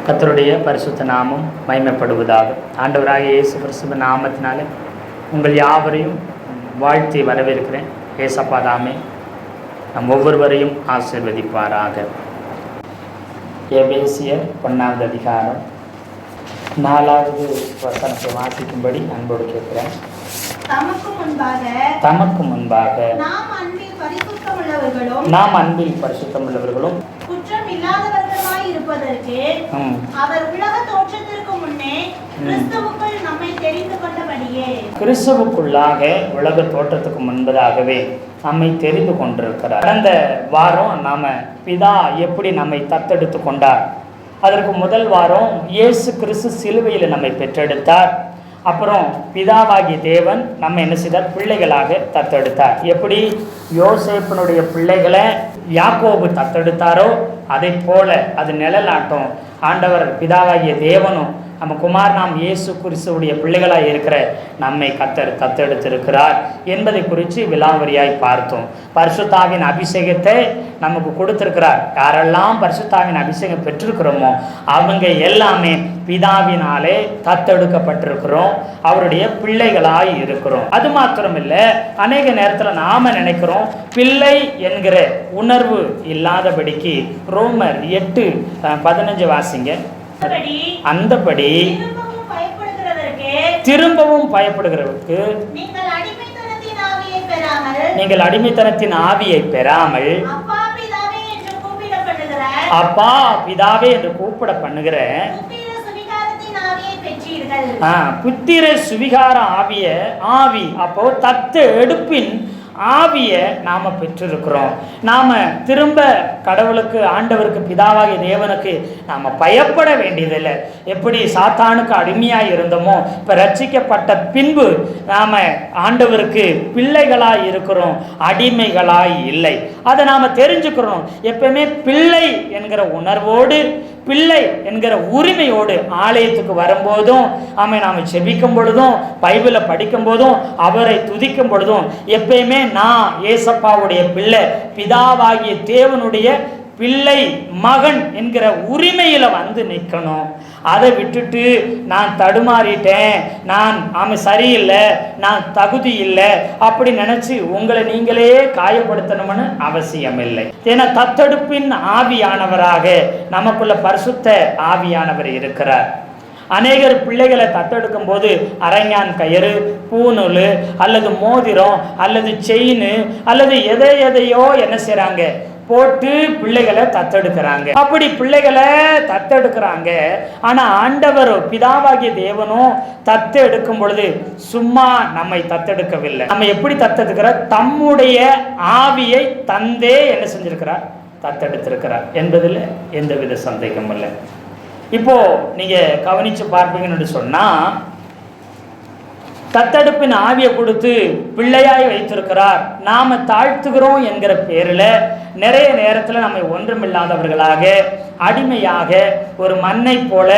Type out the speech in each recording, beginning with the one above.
கர்த்தருடைய பரிசுத்த நாமம் மகிமைப்படுவதாக. ஆண்டவராகிய இயேசு கிறிஸ்துவின் நாமத்தினாலே உங்கள் யாவரையும் வாழ்த்தி வரவேற்கிறேன். ஏசப்பா தாமே நம் ஒவ்வொருவரையும் ஆசீர்வதிப்பாராக. எபேசியர் 1 அதிகாரம் 4வது வசனத்தை வாசிக்கும்படி அன்போடு கேட்கிறேன். தமக்கு முன்பாக நாம் அன்பில் பரிசுத்தமுள்ளவர்களும் குற்றம் இல்லாதவர்களாய் இருப்பதற்கு அவர் உலக தோற்றத்திற்கு முன்னே கிறிஸ்துவுக்குள் நம்மை தெரிந்து கொண்டபடியே, கிறிஸ்துவுக்குள்ளாக உலக தோற்றத்துக்கு முன்பதாகவே நம்மை தெரிந்து கொண்டிருக்கிறார். கடந்த வாரம் நாம பிதா எப்படி நம்மை தத்தெடுத்து கொண்டார், அதற்கு முதல் வாரம் இயேசு கிறிஸ்து சிலுவையில் நம்மை பெற்றெடுத்தார். அப்புறம் பிதாவாகிய தேவன் நம்ம என்ன செய்தார், பிள்ளைகளாக தத்தெடுத்தார். எப்படி யோசேப்பினுடைய பிள்ளைகளை யாக்கோபு தத்தெடுத்தாரோ அதை போல அது நிழலாட்டம் ஆண்டவர் பிதாவாகிய தேவனும் நம்ம குமார் நாம் இயேசு கிறிஸ்துவுடைய பிள்ளைகளாக இருக்கிற நம்மை தத்தெடுத்திருக்கிறார் என்பதை குறித்து விலாவரியாய் பார்த்தோம். பரிசுத்தாவின் அபிஷேகத்தை நமக்கு கொடுத்திருக்கிறார். யாரெல்லாம் பரிசுத்தாவின் அபிஷேகம் பெற்றிருக்கிறோமோ அவங்க எல்லாமே பிதாவினாலே தத்தெடுக்கப்பட்டிருக்கிறோம், அவருடைய பிள்ளைகளாய் இருக்கிறோம். அது மாத்திரமில்லை, அநேக நேரத்தில் நாம நினைக்கிறோம் பிள்ளை என்கிற உணர்வு இல்லாதபடிக்கு ரோமர் 8:15 வாசிங்க. அந்தபடி திரும்பவும் பயப்படுகிறவருக்கு நீங்கள் அடிமைத்தனத்தின் ஆவியை பெறாமல் அப்பா பிதாவே என்று கூப்பிட பண்ணுகிற புத்திர சுவிகார ஆவி அப்போ தத்து எடுப்பின் ஆவியை நாம பெற்றிருக்கிறோம். நாம திரும்ப கடவுளுக்கு, ஆண்டவருக்கு, பிதாவாகிய தேவனுக்கு நாம பயப்பட வேண்டியதில்லை. எப்படி சாத்தானுக்கு அடிமையாய் இருந்தோமோ இப்ப ரட்சிக்கப்பட்ட பின்பு நாம ஆண்டவருக்கு பிள்ளைகளாய் இருக்கிறோம், அடிமைகளாய் இல்லை. அதை நாம தெரிஞ்சுக்கிறோம். எப்பவுமே பிள்ளை என்கிற உணர்வோடு, பிள்ளை என்கிற உரிமையோடு ஆலயத்துக்கு வரும்போதும் நாம செபிக்கும் பொழுதும் பைபிளை படிக்கும் போதும் அவரை துதிக்கும் பொழுதும் எப்பயுமே நான் ஏசப்பாவுடைய பிள்ளை, பிதாவாகிய தேவனுடைய பிள்ளை, மகன் என்கிற உரிமையில வந்து நிற்கணும். அதை விட்டுட்டு நான் தடுமாறிட்டேன், நான் சரியில்லை, நான் தகுதி இல்லை அப்படி நினைச்சு உங்களை நீங்களே காயப்படுத்தணும்னு அவசியம் இல்லை. ஏன்னா தத்தெடுப்பின் ஆவியானவராக நமக்குள்ள பரிசுத்த ஆவியானவர் இருக்கிறார். அநேகர் பிள்ளைகளை தத்தெடுக்கும் போது அரைஞான் கயிறு, பூநூல் அல்லது மோதிரம் அல்லது செயின் அல்லது எதையோ என்ன செய்றாங்க, போட்டு பிள்ளைகளை தத்தெடுக்கிறாங்க. அப்படி பிள்ளைகளை தத்தெடுக்கிறாங்க. ஆனா ஆண்டவர் பிதாவாகிய தேவனும் தத்தெடுக்கும் பொழுது சும்மா நம்மை தத்தெடுக்கவில்லை. நம்ம எப்படி தத்தெடுக்கிறார், தம்முடைய ஆவியை தந்தே என்ன செஞ்சிருக்கிறார், தத்தெடுத்திருக்கிறார் என்பதில் எந்தவித சந்தேகமும் இல்லை. இப்போ நீங்க கவனிச்சு பார்ப்பீங்கன்னு சொன்னா, தத்தெடுப்பின் ஆவியை கொடுத்து பிள்ளையாய் வைத்திருக்கிறார். நாம தாழ்த்துகிறோம் என்கிற பேரில் நிறைய நேரத்தில் நம்மை ஒன்றுமில்லாதவர்களாக, அடிமையாக, ஒரு மண்ணை போல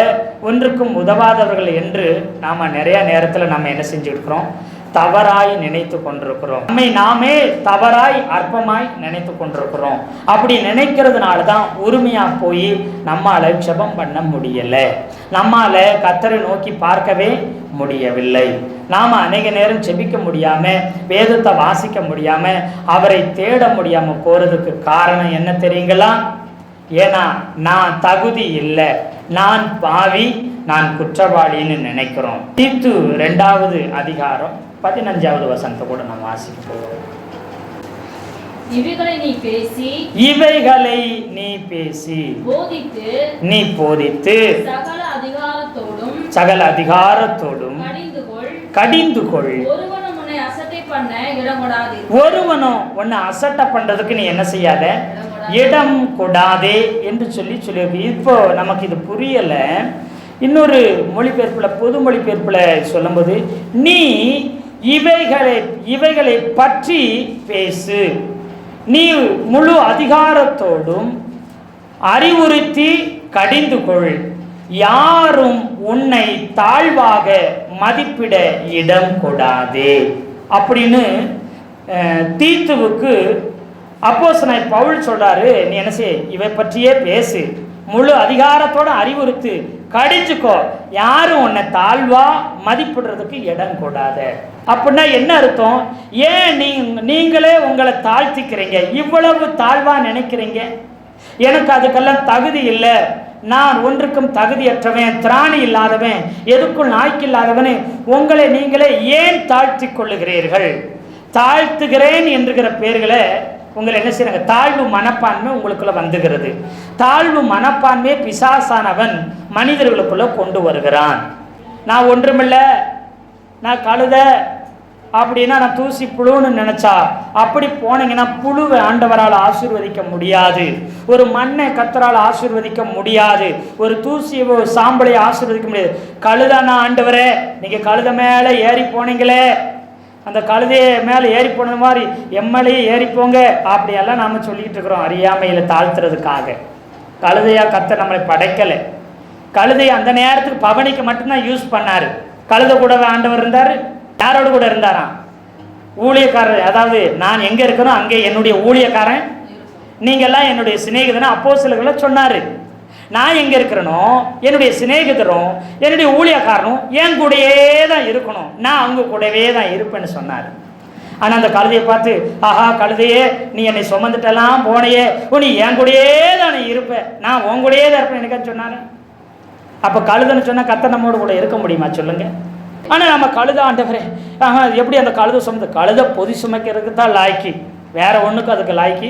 ஒன்றுக்கும் உதவாதவர்கள் என்று நாம நிறைய நேரத்தில் நம்ம என்ன செஞ்சுருக்கிறோம், தவறாய் நினைத்து கொண்டிருக்கிறோம். நம்மை நாமே தவறாய் அற்பமாய் நினைத்து கொண்டிருக்கிறோம். அப்படி நினைக்கிறதுனால தான் உரிமையா போய் நம்மால ஜெபம் பண்ண முடியல, நம்மால கர்த்தரை நோக்கி பார்க்கவே முடியவில்லை. நாம அநேக நேரம் ஜெபிக்க முடியாம, வேதத்தை வாசிக்க முடியாம, அவரை தேட முடியாம போறதுக்கு காரணம் என்ன தெரியுங்களா? ஏன்னா நான் தகுதி இல்லை, நான் பாவி, நான் குற்றவாளின்னு நினைக்கிறோம். தீத்து 2வது அதிகாரம் 15வது வசனத்தை கூட நம்ம வாசிக்க போகிறோம். இவைகளை நீ பேசி நீ போதித்து சகல அதிகாரத்தோடும் கடிந்து கொள். ஒருவனும் உன்னை அசட்டை பண்றதுக்கு நீ என்ன செய்யாத, இடம் கொடாதே என்று சொல்லி இப்போ நமக்கு இது புரியல. இன்னொரு மொழிபெயர்ப்புல, பொது மொழிபெயர்ப்புல சொல்லும்போது, நீ இவைகளை பற்றி பேசு, நீ முழு அதிகாரத்தோடும் அறிவுறுத்தி கடிந்து கொள், யாரும் உன்னை தாழ்வாக மதிப்பிட இடம் கொடாதே அப்படின்னு தீத்துவுக்கு அப்போஸ்தலனாகிய பவுல் சொல்றாரு. நீ என்ன செய், இவை பற்றியே பேசு, முழு அதிகாரத்தோட அறிவுறுத்து, கடிச்சுக்கோ, யாரும் உன்னை தாழ்வா மதிப்பிடுறதுக்கு இடம் கூடாத. அப்படின்னா என்ன அர்த்தம்? ஏன் நீங்களே உங்களை தாழ்த்திக்கிறீங்க, இவ்வளவு தாழ்வா நினைக்கிறீங்க? எனக்கு அதுக்கெல்லாம் தகுதி இல்லை, நான் ஒன்றுக்கும் தகுதியற்றவன், திராணி இல்லாதவன், எதுக்குள் நாய்க்கு இல்லாதவனே, உங்களை நீங்களே ஏன் தாழ்த்தி கொள்ளுகிறீர்கள்? தாழ்த்துகிறேன் என்கிற பேர்களை உங்களை என்ன செய்யறாங்க? தாழ்வு மனப்பான்மை உங்களுக்குள்ள வந்துகிறது. தாழ்வு மனப்பான்மையை பிசாசானவன் மனிதர்களுக்குள்ள கொண்டு வருகிறான். நான் ஒன்றுமில்லை, நான் கழுத அப்படின்னா, நான் தூசி புழுன்னு நினைச்சா, அப்படி போனீங்கன்னா புழுவை ஆண்டவரால் ஆசீர்வதிக்க முடியாது, ஒரு மண்ணை கத்தரால் ஆசீர்வதிக்க முடியாது, ஒரு தூசி சாம்பலை ஆசீர்வதிக்க முடியாது. கழுதானா ஆண்டவரே, நீங்க கழுத மேலே ஏறி போனீங்களே, அந்த கழுதையை மேலே ஏறி போனது மாதிரி எம்எல்ஏ ஏறி போங்க அப்படியெல்லாம் நாம் சொல்லிக்கிட்டு இருக்கிறோம், அறியாமையில் தாழ்த்துறதுக்காக. கழுதையா கத்த நம்மளை படைக்கலை. கழுதையை அந்த நேரத்துக்கு பவனிக்கு மட்டும்தான் யூஸ் பண்ணார். கழுதை கூட ஆண்டவர் இருந்தார். யாரோடு கூட இருந்தாராம்? ஊழியக்காரர். அதாவது நான் எங்கே இருக்கிறோம் அங்கே என்னுடைய ஊழியக்காரன், நீங்கள்லாம் என்னுடைய சிநேகிதனை அப்போஸ்தலர்களை சொன்னார். நான் எங்கே இருக்கிறேனோ என்னுடைய சிநேகிதரும் என்னுடைய ஊழியக்காரனும் என் கூடயே தான் இருக்கணும், நான் அவங்க கூடவே தான் இருப்பேன்னு சொன்னார். ஆனால் அந்த கழுதையை பார்த்து, ஆஹா கழுதையே, நீ என்னை சுமந்துட்டெல்லாம் போனையே, நீ என் கூடயே தான் நீ இருப்ப, நான் உன் கூடயே தான் இருப்பேன் எனக்கு சொன்னார். அப்போ கழுதைன்னு சொன்னால் கத்த நம்மோடு கூட இருக்க முடியுமா சொல்லுங்க? ஆனால் நம்ம கழுத ஆண்டவரே, எப்படி அந்த கழுதை சுமந்து? கழுதை பொதி சுமைக்கிறதுக்கு தான் லாய்க்கு, வேற ஒன்றுக்கும் அதுக்கு லாய்க்கு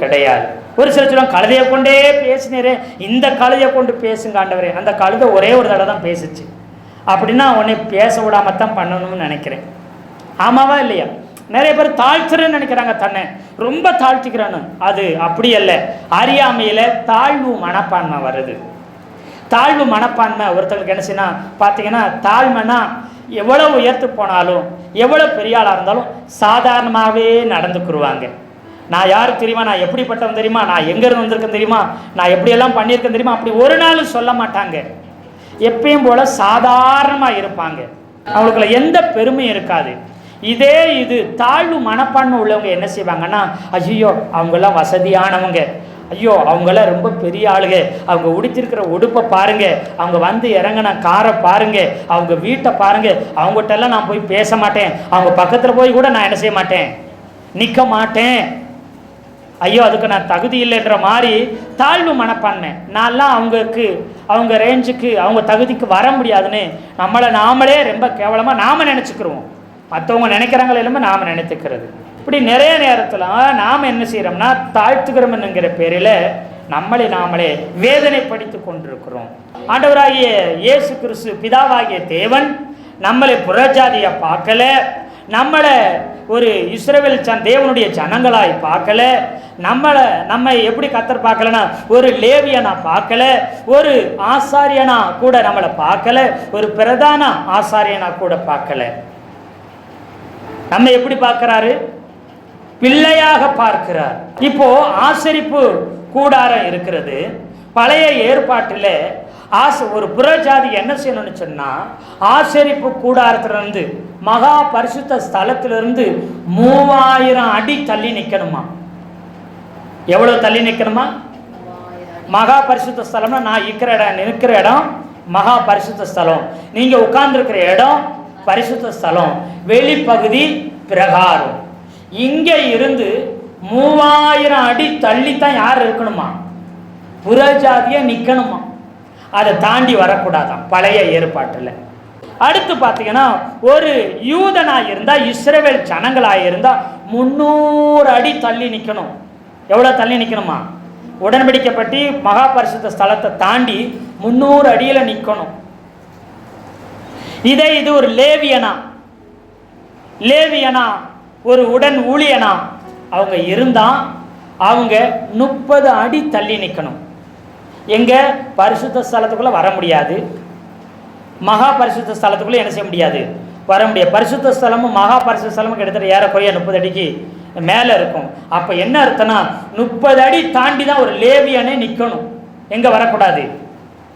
கிடையாது. ஒரு சில சொல்லுவாங்க, கழுதையை கொண்டே பேசினேரே, இந்த கழுதையை கொண்டு பேசுங்க ஆண்டவரே. அந்த கழுதை ஒரே ஒரு தடவை தான் பேசிச்சு. அப்படின்னா உன்னை பேச விடாமத்தான் பண்ணணும்னு நினைக்கிறேன். ஆமாவா இல்லையா? நிறைய பேர் தாழ்த்துறேன்னு நினைக்கிறாங்க, தன்னை ரொம்ப தாழ்த்திக்கிறான்னு. அது அப்படி அல்ல. அறியாமையில் தாழ்வு மனப்பான்மை வருது. தாழ்வு மனப்பான்மை ஒருத்தங்களுக்கு என்ன செய்யணும் பார்த்தீங்கன்னா, தாழ்மைனா எவ்வளோ உயர்த்து போனாலும் எவ்வளோ பெரிய ஆளாக இருந்தாலும் சாதாரணமாகவே நடந்துக்குருவாங்க. நான் யார் தெரியுமா, நான் எப்படிப்பட்டவன் தெரியுமா, நான் எங்கேருந்து வந்திருக்கேன் தெரியுமா, நான் எப்படியெல்லாம் பண்ணியிருக்கேன் தெரியுமா, அப்படி ஒரு நாள் சொல்ல மாட்டாங்க. எப்பயும் போல் சாதாரணமாக இருப்பாங்க. அவங்களுக்குள்ள எந்த பெருமையும் இருக்காது. இது தாழ்வு மனப்பான்மை உள்ளவங்க என்ன செய்வாங்கன்னா, ஐயோ அவங்கெல்லாம் வசதியானவங்க, ஐயோ அவங்களாம் ரொம்ப பெரிய ஆளுங்க, அவங்க உடுத்திருக்கிற உடுப்பை பாருங்க, அவங்க வந்து இறங்கின காரை பாருங்க, அவங்க வீட்டை பாருங்க, அவங்ககிட்டெல்லாம் நான் போய் பேச மாட்டேன், அவங்க பக்கத்தில் போய் கூட நான் என்ன செய்ய மாட்டேன், நிற்க மாட்டேன், ஐயோ அதுக்கு நான் தகுதி இல்லைன்ற மாதிரி தாழ்வு மனப்பான்மை. நான்லாம் அவங்க ரேஞ்சுக்கு அவங்க தகுதிக்கு வர முடியாதுன்னு நம்மளை நாமளே ரொம்ப கேவலமாக நாம் நினச்சிக்கிறோம். மற்றவங்க நினைக்கிறாங்களே எல்லாமே நாம் நினைத்துக்கிறது. இப்படி நிறைய நேரத்தில் நாம் என்ன செய்கிறோம்னா, தாழ்த்துக்கிறோம் என்கிற பேரில் நம்மளை நாமளே வேதனைப்படுத்தி கொண்டிருக்கிறோம். ஆண்டவராகிய இயேசு கிறிஸ்து பிதாவாகிய தேவன் நம்மளை புறஜாதியை பார்க்கல, நம்மளை ஒரு இஸ்ரவேல் தேவனுடைய ஜனங்களாய் பார்க்கல, நம்மை எப்படி கர்த்தர் பார்க்கலனா, ஒரு லேவியனா பார்க்கல, ஒரு ஆசாரியனா கூட நம்மளை பார்க்கல, ஒரு பிரதான ஆசாரியனா கூட பார்க்கல. நம்ம எப்படி பார்க்கிறாரு? பிள்ளையாக பார்க்கிறார். இப்போ ஆசரிப்பு கூடாரம் இருக்கிறது. பழைய ஏற்பாட்டில் ஒரு புறஜாதி என்ன செய்யணும்னு சொன்னா, ஆசரிப்பு கூடாரத்திலிருந்து மகா பரிசுத்த ஸ்தலத்திலிருந்து 3000 அடி தள்ளி நிற்கணுமா? எவ்வளவு தள்ளி நிற்கணுமா? மகா பரிசுத்த ஸ்தலம்னா நான் நிற்கிற இடம் மகா பரிசுத்த ஸ்தலம், நீங்க உட்கார்ந்துருக்கிற இடம் பரிசுத்த ஸ்தலம், வெளிப்பகுதி பிரகாரம். இங்க இருந்து 3000 அடி தள்ளித்தான் யார் இருக்கணுமா? புறஜாதியா நிற்கணுமா? அதை தாண்டி வரக்கூடாதான் பழைய ஏற்பாட்டில். அடுத்து பார்த்தீங்கன்னா, ஒரு யூதனாக இருந்தால், இஸ்ரவேல் ஜனங்களாக இருந்தால் 300 அடி தள்ளி நிற்கணும். எவ்வளோ தள்ளி நிற்கணுமா? உடன்படிக்கப்பட்டு மகா பரிசுத்த ஸ்தலத்தை தாண்டி 300 அடியில் நிற்கணும். இது ஒரு லேவியனா ஒரு உடன் ஊழியனா அவங்க இருந்தால் அவங்க 30 அடி தள்ளி நிற்கணும். எங்க பரிசுத்த ஸ்தலத்துக்குள்ளே வர முடியாது, மகா பரிசுத்த ஸ்தலத்துக்குள்ளே என்ன செய்ய முடியாது, வர முடியாது. பரிசுத்த ஸ்தலமும் மகா பரிசுத்த ஸ்தலமும் கிட்டத்தட்ட ஏறக்குறைய 30 அடிக்கு மேலே இருக்கும். அப்போ என்ன அர்த்தம்னா, 30 அடி தாண்டி தான் ஒரு லேவியனே நிற்கணும். எங்கே வரக்கூடாது?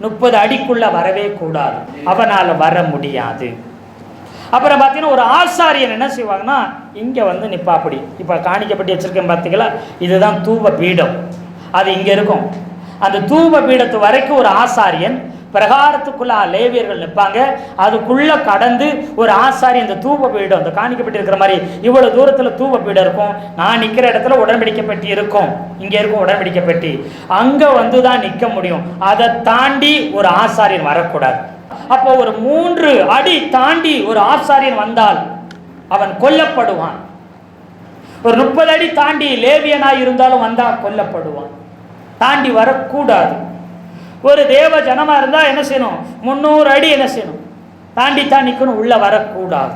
30 அடிக்குள்ளே வரவே கூடாது, அவனால் வர முடியாது. அப்புறம் பார்த்தீங்கன்னா, ஒரு ஆசாரியன் என்ன செய்வாங்கன்னா, இங்கே வந்து நிற்பா. அப்படி இப்போ காணிக்கப்பட்டு வச்சுருக்கேன் பார்த்தீங்களா, இதுதான் தூப பீடம், அது இங்கே இருக்கும். அந்த தூப பீடத்து வரைக்கும் ஒரு ஆசாரியன், பிரகாரத்துக்குள்ள லேவியர்கள் நிற்பாங்க. அதுக்குள்ள கடந்து ஒரு ஆசாரி அந்த தூப பீடம், அந்த காணிக்கப்பட்டிருக்கிற மாதிரி இவ்வளவு தூரத்துல தூப பீடம் இருக்கும். நான் நிக்கிற இடத்துல உடன்படிக்கை பெட்டி இருக்கும், இங்க இருக்கும் உடன்படிக்கை பெட்டி, அங்க வந்துதான் நிக்க முடியும். அதை தாண்டி ஒரு ஆசாரியன் வரக்கூடாது. அப்போ ஒரு 3 அடி தாண்டி ஒரு ஆசாரியன் வந்தால் அவன் கொல்லப்படுவான். ஒரு 30 அடி தாண்டி லேவியனாய் இருந்தாலும் வந்தா கொல்லப்படுவான். தாண்டி வரக்கூடாது. ஒரு தேவ ஜனமா இருந்தா என்ன செய்யணும்? 300 அடி என்ன செய்யணும்? தாண்டி தான் நிக்கணும், உள்ள வரக்கூடாது.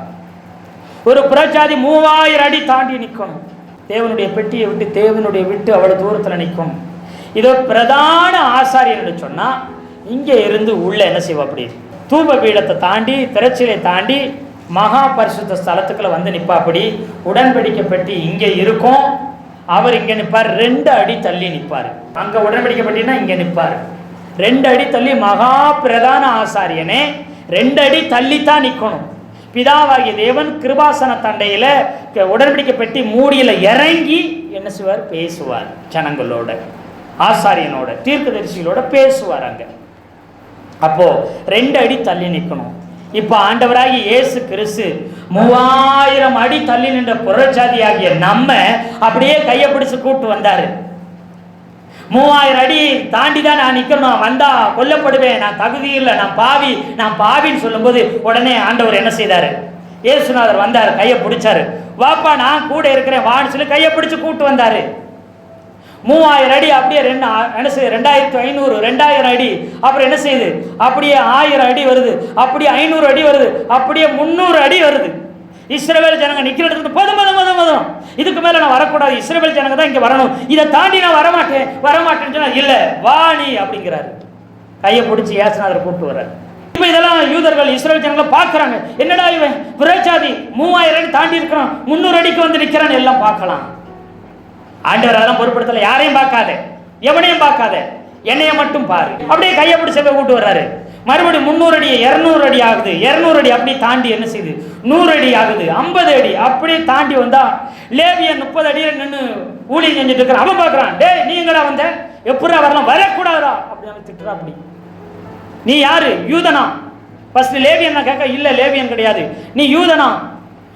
ஒரு புறஜாதி 3000 அடி தாண்டி நிக்கணும். தேவனுடைய பெட்டியை விட்டு தேவனுடைய விட்டு அவ்வளவு தூரத்துல நிக்கணும். இதோ பிரதான ஆசாரியன் சொன்னா இங்க இருந்து உள்ள என்ன செய்வோம்? அப்படி தூப பீடத்தை தாண்டி திரைச்சிலை தாண்டி மகா பரிசுத்த ஸ்தலத்துக்குள்ள வந்து நிப்பாப்படி. உடன்படிக்கை பெட்டி இங்க இருக்கும், அவர் இங்க நிற்பார். 2 அடி தள்ளி நிற்பார். அங்க உடன்படிக்கை பெட்டினா இங்க நிற்பார். 2 அடி தள்ளி மகா பிரதான ஆசாரியனே 2 அடி தள்ளித்தான் நிற்கணும். பிதாவாகிய தேவன் கிருபாசன தண்டையில உடன்படிக்கை பெட்டி மூடியில இறங்கி என்ன செய்வார்? பேசுவார். ஜனங்களோட, ஆசாரியனோட, தீர்க்கதரிசிகளோட பேசுவார். அங்க அப்போ 2 அடி தள்ளி நிற்கணும். இப்ப ஆண்டவராகி இயேசு கிறிஸ்து 3000 அடி தள்ளி நின்ற புறஜாதியாகிய நம்ம அப்படியே கையை பிடிச்சு கூட்டு வந்தாரு. 3000 அடி தாண்டி தான் நான் நிக்கணும், நான் வந்தா கொல்லப்படுவேன், நான் தகுதி இல்லை, நான் பாவி, நான் பாவின்னு சொல்லும்போது உடனே ஆண்டவர் என்ன செய்தாரு? இயேசுநாதர் வந்தாரு, கையை பிடிச்சாரு. வாப்பா நான் கூட இருக்கிறேன் வான்னு சொல்லி கையை பிடிச்சு கூட்டு வந்தாரு. 3000 அடி அப்படியே 2500 2000 அடி, அப்புறம் என்ன செய்யுது? அப்படியே 1000 அடி வருது, அப்படியே 500 அடி வருது, அப்படியே 300 அடி வருது. இஸ்ரவேல் ஜனங்க நிக்கிற இடத்துக்கு போதும், இதுக்கு மேல நான் வரக்கூடாது, இஸ்ரவேல் ஜனங்க தான் இங்க வரணும், இதை தாண்டி நான் வரமாட்டேன்னு சொன்னா இல்ல வா நீ அப்படிங்கிறாரு. கையை பிடிச்சி இயேசுநாதர் கூப்பிட்டு வர்றாரு. இப்ப இதெல்லாம் யூதர்கள் இஸ்ரவேல் ஜனங்களை பாக்குறாங்க. என்னடா இவன் புறஜாதி 3000 அடி தாண்டி இருக்கிறான், 300 அடிக்கு வந்து நிக்கிறான், எல்லாம் பார்க்கலாம். ஆண்டவர் அதெல்லாம் பொருட்படுத்தல. யாரையும் பார்க்காத, எவனையும் பார்க்காத, என்னைய மட்டும் பாரு. அப்படியே கையை பிடிச்ச கூட்டு வர்றாரு. மறுபடியும் 300 அடி 200 அடி ஆகுது, 200 அடி அப்படியே தாண்டி என்ன செய்யுது? 100 அடி ஆகுது, 50 அடி அப்படியே தாண்டி வந்தா லேவியன் 30 அடியில நின்று ஊழியம் செஞ்சுட்டு இருக்கிறான். அவன் பார்க்கறான், டேய் நீ எங்கடா வந்த? எப்படா வரலாம்? வரக்கூடாதா அப்படி அவன் திட்டுறா. அப்படி நீ யாரு? யூதனா? ஃபர்ஸ்ட் லேவியன் கேட்க, இல்ல லேவியன் கிடையாது, நீ யூதனா,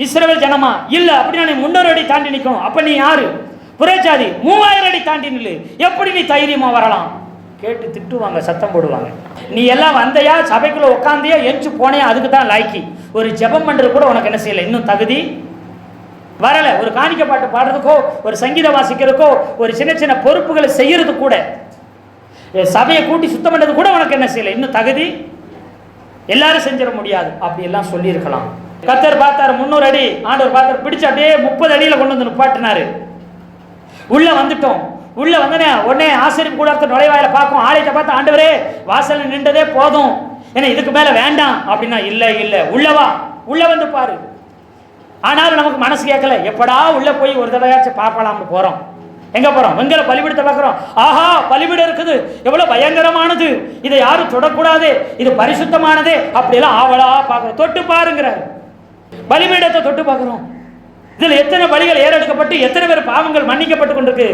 இஸ்ரவேல் ஜனமா? இல்ல. அப்படின்னா நீ 300 அடி தாண்டி நிக்கணும். அப்ப நீ யாரு? புறஜாதி. 3000 அடி தாண்டி நில்லு, எப்படி நீ தைரியமா வரலாம்? கேட்டு திட்டுவாங்க, சத்தம் போடுவாங்க. நீ எல்லாம் வந்தையா, சபைக்குள்ள உட்காந்தியா, எஞ்சி போனையா, அதுக்கு தான் லாய்க்கி. ஒரு ஜெபம் பண்றது கூட உனக்கு என்ன செய்யல, இன்னும் தகுதி வரல. ஒரு காணிக்கை பாட்டு பாடுறதுக்கோ, ஒரு சங்கீதம் வாசிக்கிறதுக்கோ, ஒரு சின்ன சின்ன பொறுப்புகளை செய்யறது கூட, சபையை கூட்டி சுத்தம் பண்றது கூட உனக்கு என்ன செய்யல, இன்னும் தகுதி. எல்லாரும் செஞ்சிட முடியாது. அப்படி எல்லாம் சொல்லி இருக்கலாம். கர்த்தர் பார்த்தாரு 300 அடி, ஆண்டவர் பார்த்தார், பிடிச்சு அப்படியே 30 அடியில கொண்டு வந்து நிப்பாட்டினாரு. உள்ள வந்துட்டோம். உள்ள வந்தனே உடனே ஆசிரியர் கூடாரத்து நுழைவாயில பார்க்கும். ஆலயத்தை பார்த்து, ஆண்டவரே வாசல்ல நின்றதே போதும், ஏன்னா இதுக்கு மேல வேண்டாம் அப்படின்னா, இல்ல இல்ல உள்ளவா, உள்ள வந்து பாரு. ஆனாலும் நமக்கு மனசு கேட்கல, எப்படா உள்ள போய் ஒரு தடவையாச்சும் பார்க்கலாம்னு போறோம். எங்க போறோம்? வெங்கல பலிபீடத்தை பார்க்கிறோம். ஆஹா பலிபீடம் இருக்குது, எவ்வளவு பயங்கரமானது, இதை யாரும் தொடக்கூடாது, இது பரிசுத்தமானது, அப்படியெல்லாம் ஆவலா பார்க்கிறோம். தொட்டு பாருங்கிறார். பலிபீடத்தை தொட்டு பார்க்கிறோம். இதுல எத்தனை பலிகள் ஏறெடுக்கப்பட்டு எத்தனை பேர் பாவங்கள் மன்னிக்கப்பட்டு கொண்டிருக்கு,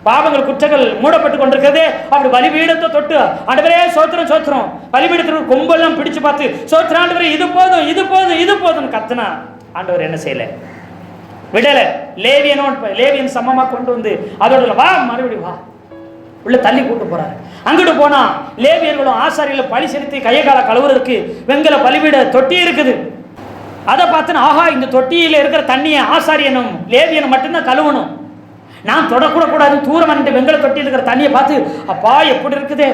பாவங்கள் குற்றங்கள் மூடப்பட்டு கொண்டிருக்கிறது. அப்படி பலிபீடத்தை தொட்டு, ஆண்டவரே சோத்திரம் சோத்திரம், பலிபீடத்திற்கு கொம்பெல்லாம் பிடிச்சு பார்த்து சோத்திரம், ஆண்டவரே இது போதும் இது போதும் இது போதும் கத்துனா, ஆண்டவர் என்ன செய்யல, விடல. லேவியன் சமமா கொண்டு வந்து அதோட வா, மறுபடியும் வா, உள்ள தள்ளி கூட்டு போறாரு. அங்கிட்டு போனா லேவியர்களும் ஆசாரிகளும் பலி செலுத்தி கையை கால கழுவுறதுக்கு வெங்கல பலிபீட தொட்டி இருக்குது. அதை பார்த்து, ஆஹா இந்த தொட்டியில இருக்கிற தண்ணியை ஆசாரியனும் லேவியனும் மட்டும்தான் கழுவணும், நான் தொடக்கூட கூடாது. தூரம் வந்து வெங்கல தொட்டியில் இருக்கிற தண்ணியை பார்த்து, அப்பா எப்படி இருக்குது,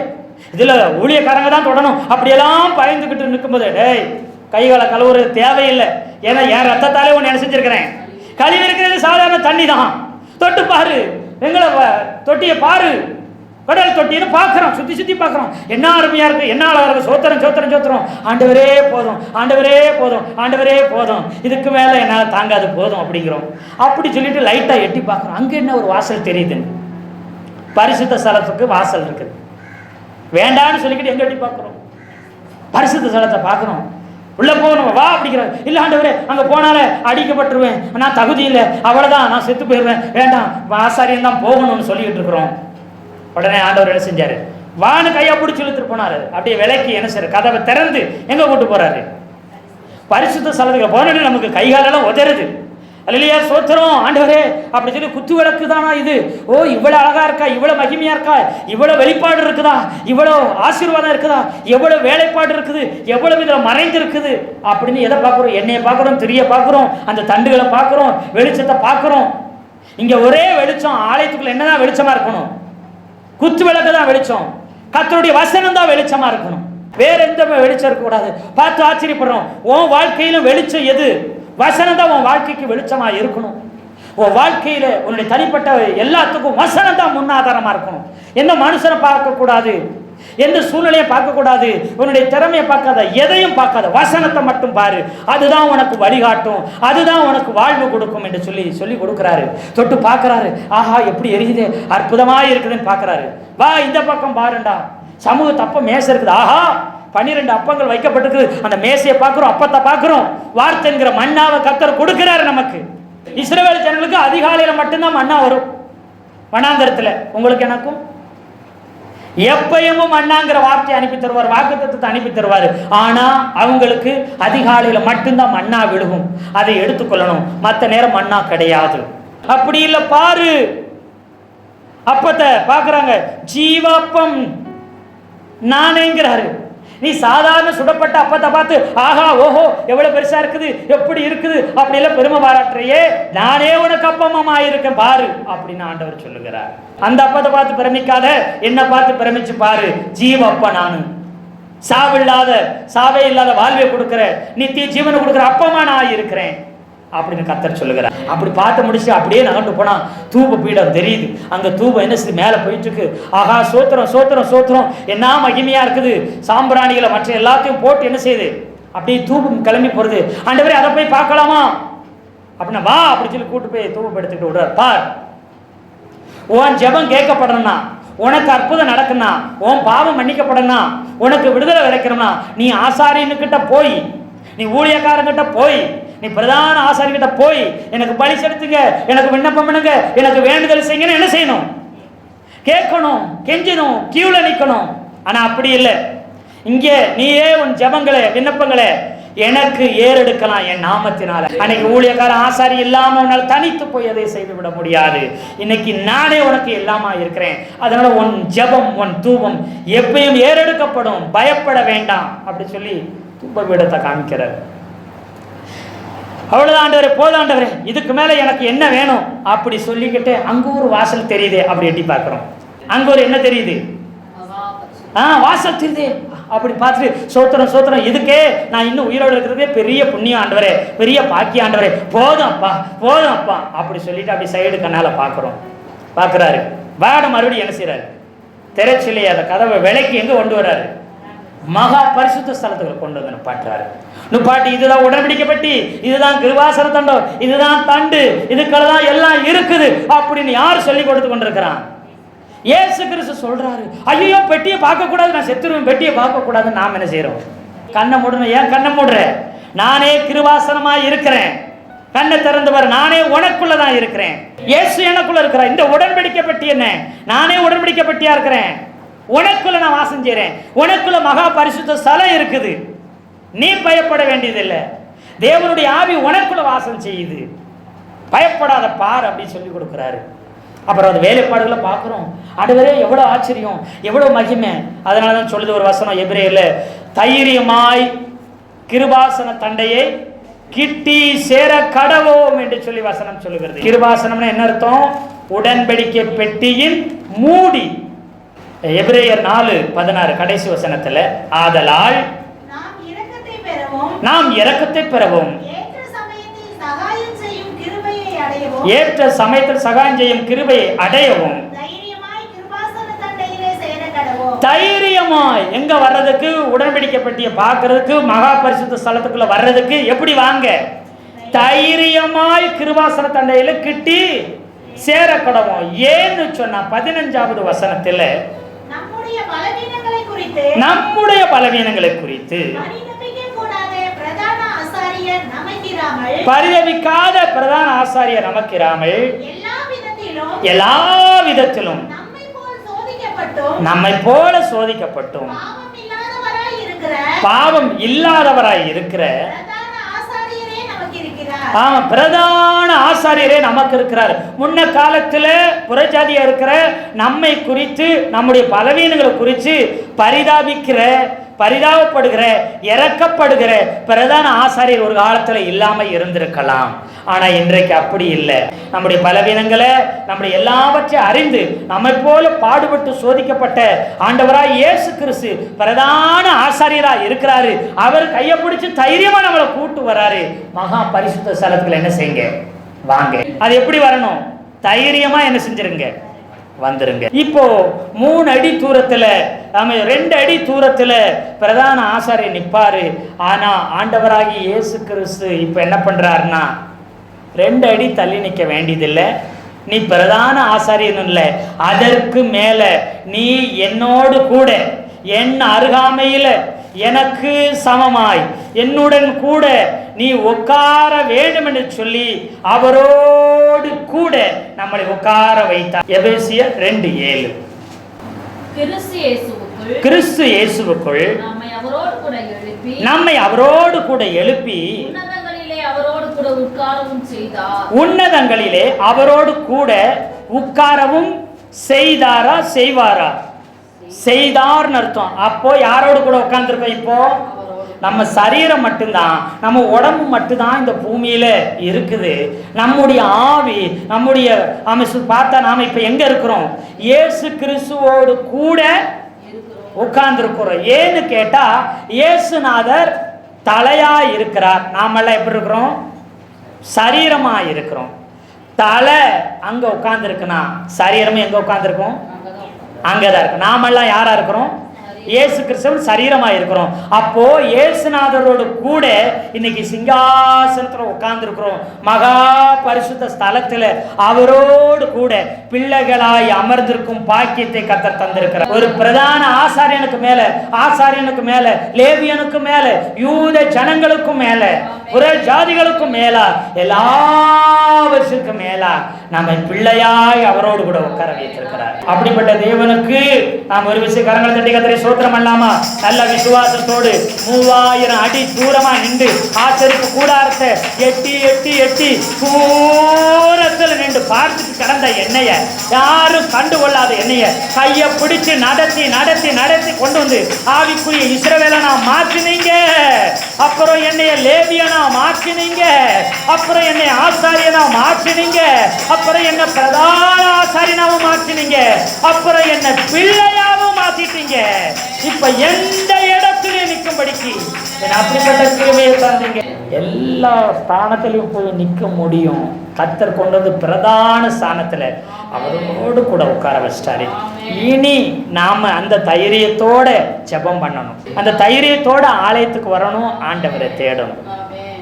இதுல ஊழியக்காரங்க தான் தொடணும், அப்படியெல்லாம் பயந்துகிட்டு நிற்கும்போது, டேய் கைகளை கழுவுறது தேவையில்லை, ஏன்னா என் ரத்தத்தாலே ஒன்று என்ன செஞ்சிருக்கிறேன், கழுவி இருக்கிறது சாதாரண தண்ணி தான். தொட்டு பாரு, வெங்கல தொட்டியை பாரு, கடல் தொட்டின்னு பார்க்குறோம், சுற்றி சுற்றி பார்க்குறோம், என்ன அருமையாக இருக்குது, என்ன அழகாக இருக்குது, சோத்திரம் சோத்திரம் சோத்திரம், ஆண்டவரே போதும் ஆண்டவரே போதும் ஆண்டவரே போதும், இதுக்கு மேலே என்னால் தாங்காது போதும் அப்படிங்கிறோம். அப்படி சொல்லிட்டு லைட்டாக எட்டி பார்க்குறோம், அங்கே என்ன ஒரு வாசல் தெரியுது, பரிசுத்த ஸ்தலத்துக்கு வாசல் இருக்குது. வேண்டான்னு சொல்லிக்கிட்டு எங்கே எட்டி பார்க்குறோம், பரிசுத்த ஸ்தலத்தை பார்க்குறோம், உள்ள போகணும் வா அப்படிங்கிறார். இல்லை ஆண்டவரே அங்கே போனாலே அடிக்கப்பட்டுருவேன், நான் தகுதி இல்லை, அவ்வளோதான், நான் செத்து போயிடுவேன், வேண்டாம் ஆசாரியன் தான் போகணும்னு சொல்லிக்கிட்டு இருக்கிறோம். உடனே ஆண்டவர் என்ன செஞ்சாரு, வான்னு கையை பிடிச்சி இழுத்துட்டு போனாரு. அப்படியே விலைக்கு என்ன செய்யற, கதவை திறந்து எங்க கூட்டு போறாரு, பரிசுத்த ஸ்தலத்துக்கு போனோடனே நமக்கு கைகாலெல்லாம் உதறுது. அல்லேலூயா, சோத்திரம் ஆண்டவரே அப்படி சொல்லி குத்து விளக்கு தானா இது, ஓ இவ்வளவு அழகா இருக்கா, இவ்வளவு மகிமையா இருக்கா, இவ்வளவு வெளிப்பாடு இருக்குதா, இவ்வளவு ஆசீர்வாதம் இருக்குதா, எவ்வளவு வேலைப்பாடு இருக்குது, எவ்வளவு இதுல மறைந்து இருக்குது அப்படின்னு எதை பார்க்கிறோம், எண்ணெயை பார்க்கிறோம், திரிய பார்க்கிறோம், அந்த தண்டுகளை பார்க்கிறோம், வெளிச்சத்தை பார்க்கிறோம். இங்க ஒரே வெளிச்சம், ஆலயத்துக்குள்ள என்னதான் வெளிச்சமா இருக்கணும், குத்து விளக்கு தான் வெளிச்சம், கர்த்தருடைய வசனம் தான் வெளிச்சமா இருக்கணும், வேற எந்த வெளிச்சம் இருக்க கூடாது. பார்த்து ஆச்சரியப்படுறோம், உன் வாழ்க்கையிலும் வெளிச்சம் எது, வசனம் தான் உன் வாழ்க்கைக்கு வெளிச்சமா இருக்கணும். உன் வாழ்க்கையில உன்னுடைய தனிப்பட்ட எல்லாத்துக்கும் வசனம் தான் முன்னாதாரமா இருக்கணும். எந்த மனுஷனை பார்க்க கூடாது, எந்த சூழ்நிலையை பார்க்க கூடாது, உன்னுடைய திறமையை பார்க்காத, எதையும் பார்க்காத, வசனத்தை மட்டும் பாரு, அதுதான் உனக்கு வழிகாட்டும், அதுதான் உனக்கு வாழ்வு கொடுக்கும் என்று சொல்லி கொடுக்கிறாரு. தொட்டு பார்க்கறாரு, ஆஹா எப்படி எரியுது, அற்புதமா இருக்குதுன்னு பார்க்கறாரு. வா இந்த பக்கம் பாருண்டா, சமூக தப்ப மேசை இருக்குது, ஆஹா 12 அப்பங்கள் வைக்கப்பட்டிருக்குது, அந்த மேசையை பார்க்கிறோம், அப்பத்தை பார்க்கிறோம், வார்த்தைங்கிற மன்னாவை கர்த்தர் கொடுக்கிறாரு நமக்கு. இஸ்ரவேல் ஜனங்களுக்கு அதிகாலையில மட்டும்தான் மன்னா வரும் வனாந்தரத்துல, உங்களுக்கு எனக்கும் எப்பயும் மன்னாங்கிற வார்த்தையை அனுப்பி தருவார், வாக்குத்தத்தத்தை அனுப்பி தருவார். ஆனா அவங்களுக்கு அதிகாலையில மட்டும்தான் மன்னா விழுகும், அதை எடுத்துக்கொள்ளணும், மற்ற நேரம் மன்னா கிடையாது. அப்படி இல்லை பாரு, அப்பத்தை பார்க்கறாங்க, ஜீவாப்பம் நானேங்கிறாரு. நீ சாதாரண சுடப்பட்ட அப்பத்தை பார்த்து ஆஹா ஓஹோ எவ்வளவு பெருசா இருக்குது, எப்படி இருக்குது அப்படி எல்லாம் பெருமை பாராட்டுறையே, நானே உனக்கு அப்பமா இருக்கேன் பாரு அப்படின்னு ஆண்டவர் சொல்லுகிறார். அந்த அப்பத்தை பார்த்து பிரமிக்காத, என்ன பார்த்து பிரமிச்சு பாரு, ஜீவ அப்பா நானு, சாவே இல்லாத வாழ்வை கொடுக்கிற, நித்திய ஜீவனை கொடுக்கிற அப்பமா நான் இருக்கிறேன் அப்படின்னு கர்த்தர் சொல்லுகிறார். அப்படி பார்த்து முடிச்சு அப்படியே நகர்ந்து போனா தூப பீடம் தெரியுது. அங்க தூபம் என்ன செய்யுது, மேல போயிட்டு இருக்கு. ஆஹா சோத்திரம் சோத்திரம் சோத்திரம், என்ன மகிமையா இருக்குது, சாம்பிராணிகளை மற்ற எல்லாத்தையும் போட்டு என்ன செய்யுது, அப்படியே தூபம் கிளம்பி போறது. ஆண்டவரே அதை போய் பார்க்கலாமா அப்படின்னா வா அப்படி சொல்லி கூட்டு போய் தூபம் எடுத்துக்கிட்டு விடுறார். பார், உன் ஜெபம் கேட்கப்படணும்னா, உனக்கு அற்புதம் நடக்குன்னா, உன் பாவம் மன்னிக்கப்படணும்னா, உனக்கு விடுதலை கிடைக்கணும்னா, நீ ஆசாரியனுக்கிட்ட போய், நீ ஊழியக்காரங்கிட்ட போய், நீ பிரதான ஆசாரிகிட்ட போய் எனக்கு பலி செலுத்துங்க, எனக்கு விண்ணப்பம் பண்ணுங்க, எனக்கு வேண்டுதல் செய்யுங்கன்னு என்ன செய்யணும், கேட்கணும், கெஞ்சணும், கியூல நிக்கணும். ஆனா அப்படி இல்லை. இங்கே நீயே உன் ஜெபங்களை விண்ணப்பங்களை எனக்கு ஏறெடுக்கலாம் என் நாமத்தினால. அன்னைக்கு ஊழியக்கார ஆசாரி இல்லாம உன்னால் தனித்து போய் அதை செய்து விட முடியாது. இன்னைக்கு நானே உனக்கு எல்லாமா இருக்கிறேன், அதனால உன் ஜெபம் உன் தூபம் எப்பயும் ஏறெடுக்கப்படும், பயப்பட வேண்டாம் அப்படி சொல்லி தூப பீடத்தை காமிக்கிறார். அவ்வளவுதான் ஆண்டவரே, போதாண்டவரே, இதுக்கு மேல எனக்கு என்ன வேணும் அப்படி சொல்லிக்கிட்டு அங்க ஒரு வாசல் தெரியுது, அப்படி எட்டி பார்க்கிறோம். அங்க ஒரு என்ன தெரியுது, வாசல் தெரியுது. அப்படி பார்த்துட்டு சோத்திரம் சோத்திரம், இதுக்கே நான் இன்னும் உயிரோடு இருக்கிறதே பெரிய புண்ணியம் ஆண்டவரே, பெரிய பாக்கிய ஆண்டவரே, போதும் அப்பா போதும் அப்பா அப்படி சொல்லிட்டு அப்படி சைடு கண்ணால பார்க்கறாரு. வாட மறுபடியும் என்ன செய்யறாரு, திரைச்சிலே அந்த கதவை விலைக்கு எங்க கொண்டு வர்றாரு, மகா பரிசுத்த ஸ்தலத்துக்கு கொண்டு வந்து நிப்பாட்டுறாரு. நிப்பாட்டி இதுதான் உடன்படிக்கை பெட்டி, இதுதான் கிருபாசன தண்டம், இதுதான் தண்டு, இதுக்கெல்லாம் எல்லாம் இருக்குது அப்படின்னு யார் சொல்லி கொடுத்து கொண்டிருக்கிறான், இயேசு கிறிஸ்து சொல்றாரு. ஐயோ பெட்டியை பார்க்க கூடாது, நான் செத்துருவேன், பெட்டியை பார்க்க கூடாதுன்னு நாம் என்ன செய்யறோம், கண்ணை மூடணும். ஏன் கண்ணை மூடுற, நானே கிருபாசனமா இருக்கிறேன், கண்ணை திறந்து வர, நானே உனக்குள்ளதான் இருக்கிறேன், இயேசு எனக்குள்ள இருக்கிறார். இந்த உடன்படிக்கை பெட்டி என்ன, நானே உடன்படிக்கை பெட்டியா இருக்கிறேன், உனக்குள்ள நான் வாசம் செய்றேன், உனக்குள்ள மகா பரிசுத்த ஸ்தலம் இருக்குது, நீ பயப்பட வேண்டியதில்லை, தேவனுடைய ஆவி உனக்குள்ள வாசம் செய்யுது, பயப்படாத பார் அப்படின்னு சொல்லி கொடுக்கிறாரு. அப்புறம் அந்த வேலைப்பாடுகளை பார்க்கிறோம். ஆண்டவரே எவ்வளவு ஆச்சரியம், எவ்வளவு மகிமை. அதனாலதான் சொல்லுது ஒரு வசனம் எபிரேயர்ல, தைரியமாய் கிருபாசன தண்டையை கிட்டி சேர கடவோம் என்று சொல்லி வசனம் சொல்லுகிறது. கிருபாசனம்னா என்ன அர்த்தம், உடன்படிக்கை பெட்டியின் மூடி. எபிரேயர் 4:16 கடைசி வசனத்துல, ஆதலால் நாம் இரக்கத்தை பெறவும் ஏற்ற சமயத்தில் சகாயம் செய்யும் கிருபையை அடையவும் தைரியமாய் எங்க வர்றதுக்கு, உடன்படிக்கை பெட்டியை பார்க்கறதுக்கு, மகா பரிசுத்த ஸ்தலத்துக்குள்ள வர்றதுக்கு எப்படி வாங்க, தைரியமாய் கிருபாசன தண்டையில கிட்டி சேர கடவோம். ஏன்னு சொன்னா 15வது வசனத்துல நம்முடைய பலவீனங்களை குறித்து பரிதவிக்காத பிரதான ஆசாரியர் நமக்கிராமல் எல்லா விதத்திலும் நம்மை போல சோதிக்கப்பட்டும் பாவம் இல்லாதவராய் இருக்கிற பிரதான ஆசாரியரே நமக்கு இருக்கிறார். முன்ன காலத்துல புறஜாதியா இருக்கிற நம்மை குறித்து, நம்முடைய பலவீனங்களை குறித்து பரிதாபப்படுகிற இறக்கப்படுகிற பிரதான ஆசாரியர் ஒரு காலத்துல இல்லாம இருந்திருக்கலாம். ஆனா இன்றைக்கு அப்படி இல்லை. நம்முடைய பலவீனங்களை, நம்முடைய எல்லாவற்றையும் அறிந்து நம்மை போல பாடுபட்டு சோதிக்கப்பட்ட ஆண்டவராய் இயேசு கிறிஸ்து பிரதான ஆசாரியராய் இருக்கிறாரு. அவர் கையை பிடிச்சு தைரியமா நம்மளை கூட்டு வராரு. மகா பரிசுத்த ஸ்தலத்துக்குள்ள என்ன செய்யுங்க, வாங்க. அது எப்படி வரணும்? தைரியமா என்ன செஞ்சிருங்க, வந்துருங்க. இப்போ 3 அடி தூரத்துல, 2 அடி தூரத்துல பிரதான ஆசாரியர் நிற்பாரு. ஆனா ஆண்டவராகி இயேசு கிறிஸ்து இப்ப என்ன பண்றாருன்னா, 2 அடி தள்ளி நிற்க வேண்டியதில்லை. நீ பிரதான ஆசாரியன் இல்லை, அதற்கு மேல நீ என்னோடு கூட என் அருகாமையில எனக்கு சமமாய் என்னுடன் கூட நீ உட்கார வேண்டும் என்று சொல்லி அவரோடு கூட நம்மளை உட்கார வைத்தார். எபேசியர் 2:7. கிறிஸ்து இயேசுவுக்குள் நம்மை அவரோடு கூட எழுப்பி உன்னதங்களிலே அவரோடு கூட உட்காரவும் செய்தாரா, செய்வாரா? செய்தார்னு அர்த்தம். அப்போ யாரோடு கூட உட்கார்ந்துருக்கோம்? இப்போ நம்ம சரீரம் மட்டும்தான், நம்ம உடம்பு மட்டும்தான் இந்த பூமியில இருக்குது. நம்முடைய ஆவி, நம்முடைய அமைப்பு பார்த்தா நாம இப்ப எங்க இருக்கிறோம்? இயேசு கிறிஸ்துவோடு கூட உட்கார்ந்துருக்கிறோம். ஏன்னு கேட்டா, இயேசுநாதர் தலையா இருக்கிறார். நாமெல்லாம் எப்படி இருக்கிறோம்? சரீரமா இருக்கிறோம். தலை அங்க உட்கார்ந்து இருக்குன்னா சரீரமும் எங்க உட்கார்ந்துருக்கோம்? அங்கதான் இருக்கு. நாமெல்லாம் யாரா இருக்கிறோம்? இயேசு கிறிஸ்துவின் சரீரமா இருக்கிறோம். அப்போ இயேசுநாதரோடு கூட இன்னைக்கு சிங்காசனத்துல உட்கார்ந்து இருக்கிறோம். மகா பரிசுத்த ஸ்தலத்துல அவரோடு கூட பிள்ளைகளாய் அமர்ந்திருக்கும் பாக்கியத்தை கர்த்தர் தந்திருக்கிறார். ஒரு பிரதான ஆசாரியனுக்கு மேல லேவியனுக்கு மேல யூத ஜனங்களுக்கும் மேல புற ஜாதிகளுக்கும் மேல எல்லாவற்றுக்கும் மேல நம்ம பிள்ளையாய் அவரோடு கூட உட்கார வைத்திருக்கிறார். அப்படிப்பட்ட தேவனுக்கு நாம் ஒரு விஷயம் கரங்களை தட்டி கர்த்தரை ஸ்தோத்திரம் பண்ணலாமா? நல்ல விசுவாசத்தோடு 3000 அடி தூரமா நின்று ஆசரிப்பு கூடாரத்தை எட்டி தூரத்துல நின்று பார்த்துட்டு கடந்த எண்ணெய, யாரும் கண்டுகொள்ளாத எண்ணெய கையை பிடிச்சு நடத்தி கொண்டு வந்து ஆவிக்குரிய இஸ்ரவேலனா மாற்றினீங்க. அப்புறம் என்னைய லேவியனா மாற்றினீங்க. அப்புறம் என்னை ஆசாரியனா மாற்றினீங்க. அப்புறம் என்ன பிரதான ஆசாரியனாவும் மாற்றினீங்க. அப்புறம் என்ன பிள்ளையாவும் மாத்திட்டீங்க. இப்ப எந்த இடத்திலே நிற்கும்படிக்கு அப்படிப்பட்ட கிருபையை தந்தீங்க. எல்லா ஸ்தானத்திலையும் போய் நிற்க முடியும். கர்த்தர் கொண்டு வந்து பிரதான ஸ்தானத்துல அவரோடு கூட உட்கார வச்சிட்டாரு. இனி நாம அந்த தைரியத்தோட ஜெபம் பண்ணணும். அந்த தைரியத்தோட ஆலயத்துக்கு வரணும். ஆண்டவரை தேடணும்.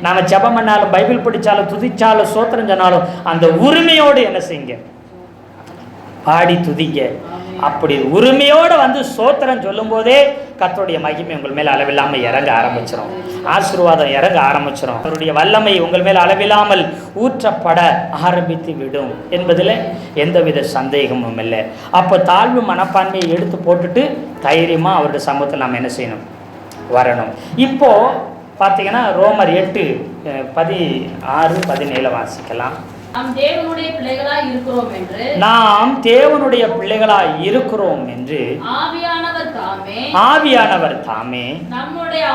நாம ஜெபம் பண்ணாலும், பைபிள் படிச்சாலும், துதிச்சாலும், சோத்திரம் சொன்னாலும் அந்த உரிமையோடு என்ன செய்யுங்க, பாடி துதிங்க. அப்படி உரிமையோடு வந்து சோத்திரம் சொல்லும் போதே கர்த்தருடைய மகிமை உங்கள் மேல் அளவில்லாமல் இறங்க ஆரம்பிச்சிடும். ஆசீர்வாதம் இறங்க ஆரம்பிச்சிடும். அவருடைய வல்லமை உங்கள் மேல் அளவில்லாமல் ஊற்றப்பட ஆரம்பித்து விடும் என்பதில் எந்தவித சந்தேகமும் இல்லை. அப்போ தாழ்வு மனப்பான்மையை எடுத்து போட்டுட்டு தைரியமாக அவருடைய சமூகத்தில் நாம் என்ன செய்யணும், வரணும். இப்போ பார்த்தீங்கன்னா ரோமர் 8:16-17 வாசிக்கலாம். நாம் தேவனுடைய பிள்ளைகளாய் இருக்கிறோம் என்று ஆவியானவர் தாமே நம்முடைய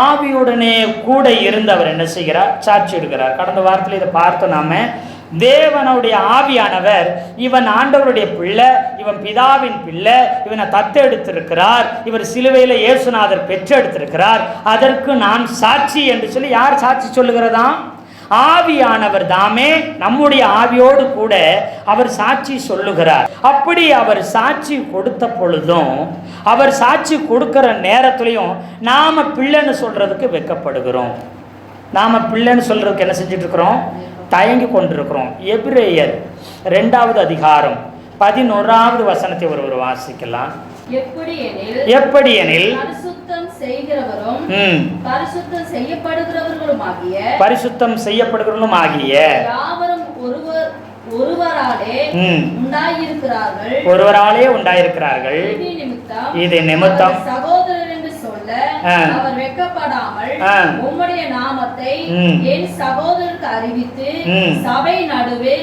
ஆவியுடனே கூட இருந்தவர் என்ன செய்கிறார், சாட்சி எடுக்கிறார். கடந்த வாரத்தில் இதை பார்த்தோம். நாம தேவனுடைய ஆவியானவர், இவன் ஆண்டவருடைய பிள்ளை, இவன் பிதாவின் பிள்ளை, இவனை தத்தெடுத்திருக்கிறார், இவர் சிலுவையில இயேசுநாதர் பெற்றெடுத்திருக்கிறார், அதற்கு நான் சாட்சி என்று சொல்லி யார் சாட்சி சொல்லுகிறதா? ஆவியானவர் தாமே நம்முடைய ஆவியோடு கூட அவர் சாட்சி சொல்லுகிறார். அப்படி அவர் சாட்சி கொடுத்த பொழுதும், அவர் சாட்சி கொடுக்கிற நேரத்திலையும் நாம பிள்ளைன்னு சொல்றதுக்கு வெட்கப்படுகிறோம். நாம பிள்ளைன்னு சொல்றதுக்கு என்ன செஞ்சுட்டு இருக்கிறோம், தயங்கி கொண்டிருக்கிறோம். எபிரேயர் 2:11 வசனத்தை ஒருவர் வாசிக்கலாம். எப்படியெனில் பரிசுத்தம் செய்யப்படுகிறவரும் ஆகிய ஒருவராலே உண்டாயிருக்கிறார்கள். இது நிமித்தம் சகோதரர் என்று சொல்ல அவர் வெட்கப்படாமல் உம்முடைய நாமத்தை என் சகோதரருக்கு அறிவித்து சபை நடுவே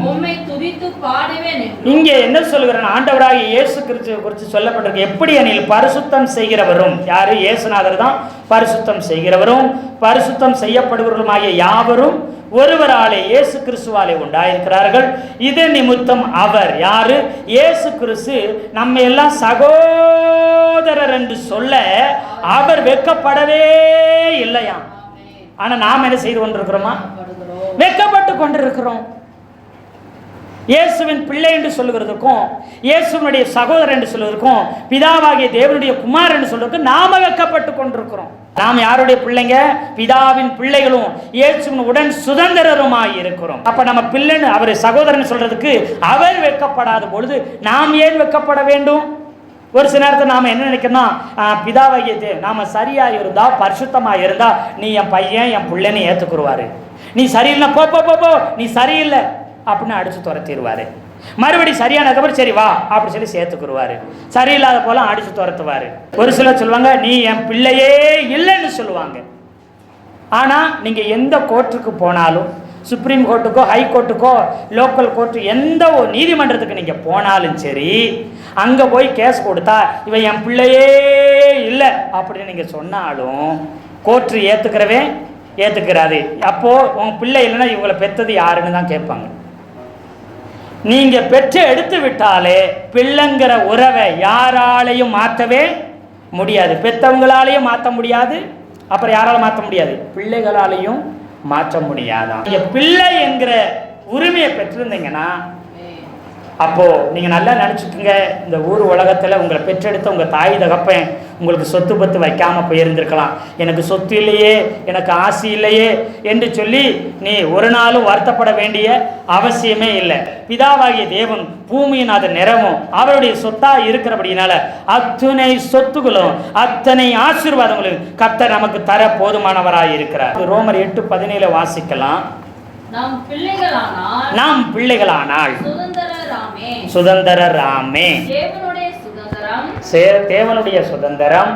உம்மை துதித்து பாடுவேன். இங்கே என்ன சொல்கிறேன், ஆண்டவராகிய இயேசு கிறிஸ்துவை குறித்து சொல்லப்பட்டிருக்கு. எப்படி எனில் பரிசுத்தம் செய்கிறவரும், யாரு? இயேசுநாதர் தான் பரிசுத்தம் செய்கிறவரும் பரிசுத்தம் செய்யப்படுகிறவருமாகிய யாவரும் ஒருவராலே இயேசு கிறிஸ்துவாலே உண்டாயிருக்கிறார்கள். இது நிமித்தம் அவர், யாரு? இயேசு கிறிஸ்து நம்ம எல்லாம் சகோதரர் என்று சொல்ல அவர் வெட்கப்படவே இல்லையா. ஆனா நாம் என்ன செய்து கொண்டிருக்கிறோமா? வெட்கப்பட்டு கொண்டிருக்கிறோம். இயேசுவின் பிள்ளை என்று சொல்லுகிறதுக்கும் இயேசுவனுடைய சகோதரர் என்று சொல்வதற்கும் பிதாவாகிய தேவனுடைய குமார் என்று சொல்வதற்கும் நாம வெட்கப்பட்டு கொண்டிருக்கிறோம். நாம் யாருடைய பிள்ளைங்க? பிதாவின் பிள்ளைகளும் இயேசுவின் உடன் சுதந்திரருமாய் இருக்கிறோம். அப்ப நம்ம பிள்ளைன்னு அவர் சகோதரன் சொல்றதுக்கு அவர் வெட்கப்படாத பொழுது நாம் ஏன் வெட்கப்பட வேண்டும்? ஒரு சில நேரத்தில் நாம் என்ன நினைக்கிறோம்னா, பிதாவாகிய நாம சரியா இருந்தா, பரிசுத்தமா இருந்தா, நீ என் பையன் என் பிள்ளைன்னு ஏத்துக்குருவாரு. நீ சரியில்லை, போ போ போ போ, நீ சரியில்லை அப்படின்னு அடிச்சு துரத்திடுவாரு. மறுபடி சரியானதுக்கப்புறம் சரி வா அப்படி சொல்லி சேர்த்துக்குருவாரு. சரியில்லாத போல அடிச்சு துரத்துவாரு. ஒரு சிலர் சொல்லுவாங்க, நீ என் பிள்ளையே இல்லைன்னு சொல்லுவாங்க. ஆனா நீங்க எந்த கோர்ட்டுக்கு போனாலும், சுப்ரீம் கோர்ட்டுக்கோ ஹை கோர்ட்டுக்கோ லோக்கல் கோர்ட்டு எந்த ஒரு நீதிமன்றத்துக்கு நீங்க போனாலும் சரி, அங்க போய் கேஸ் கொடுத்தா இவன் என் பிள்ளையே இல்லை அப்படின்னு நீங்க சொன்னாலும் கோர்ட்டு ஏத்துக்கிறாரு. அப்போ உங்க பிள்ளை இல்லைன்னா இவங்களை பெற்றது யாருன்னு தான் கேட்பாங்க. நீங்க பெற்று எடுத்து விட்டாலே பிள்ளைங்கிற உறவை யாராலையும் மாற்றவே முடியாது. பெற்றவங்களாலையும் மாற்ற முடியாது, அப்புறம் யாரால மாற்ற முடியாது? பிள்ளைகளாலையும் மாற்ற முடியாதான். நீங்க பிள்ளை என்கிற உரிமையை பெற்றிருந்தீங்கன்னா அப்போ நீங்க நல்லா நினைச்சுக்குங்க, இந்த ஊர் உலகத்துல உங்களை பெற்றெடுத்த உங்க தாய் தகப்பன் உங்களுக்கு சொத்து பத்து வைக்காம போயிருந்திருக்கலாம். எனக்கு சொத்து இல்லையே, எனக்கு ஆசை இல்லையே என்று சொல்லி நீ ஒரு நாளும் வருத்தப்பட வேண்டிய அவசியமே இல்லை. பிதாவாகிய தேவன் பூமியின் அது நிறவும் அவருடைய சொத்தா இருக்கிறபடினால அத்தனை சொத்துகளும் அத்தனை ஆசீர்வாதங்களும் கர்த்தர் நமக்கு தர போதுமானவராய் இருக்கிறார். ரோமர் 8:17 வாசிக்கலாம். நாம் பிள்ளைகளானால் சுதந்திரராமே. தேவனுடைய சுதந்திரம்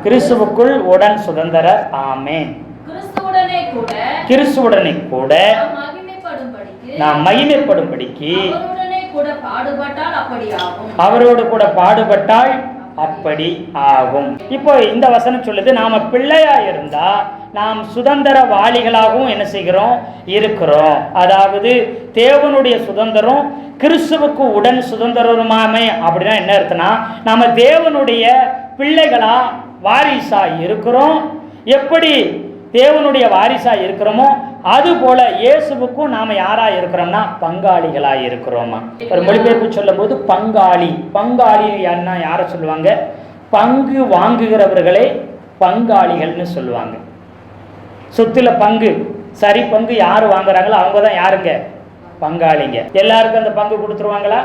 கிறிஸ்துவுக்குள் உடன் சுதந்திரர். ஆமென். கிறிஸ்துவுடனே கூட நாம் மகிமைப்படும்படிக்கு அவரோடு கூட பாடுபட்டால் அப்படி ஆகும். இப்போ இந்த வசனம் சொல்லுது, நாம பிள்ளையா இருந்தா நாம் சுதந்திரவாளிகளாகவும் என்ன செய்கிறோம்? இருக்கிறோம். அதாவது தேவனுடைய சுதந்திரம் கிறிஸ்துவுக்கு உடன் சுதந்திரமாமே. அப்படின்னா என்ன அர்த்தம்னா, நாம தேவனுடைய பிள்ளைகளா வாரிசா இருக்கிறோம். எப்படி தேவனுடைய வாரிசா இருக்கிறோமோ அது போல இயேசுவுக்கும் நாம யாரா இருக்கிறோம்னா பங்காளிகளா இருக்கிறோமா. ஒரு மொழிபெயர்ப்பு சொல்லும் போது பங்காளி என்ன யார சொல்லுவாங்க? பங்கு வாங்குகிறவர்களே பங்காளிகள்னு சொல்லுவாங்க. சொத்துல பங்கு சரி பங்கு யாரு வாங்குறாங்களோ அவங்க தான் யாருங்க? பங்காளிங்க. எல்லாருக்கும் அந்த பங்கு கொடுத்துருவாங்களா?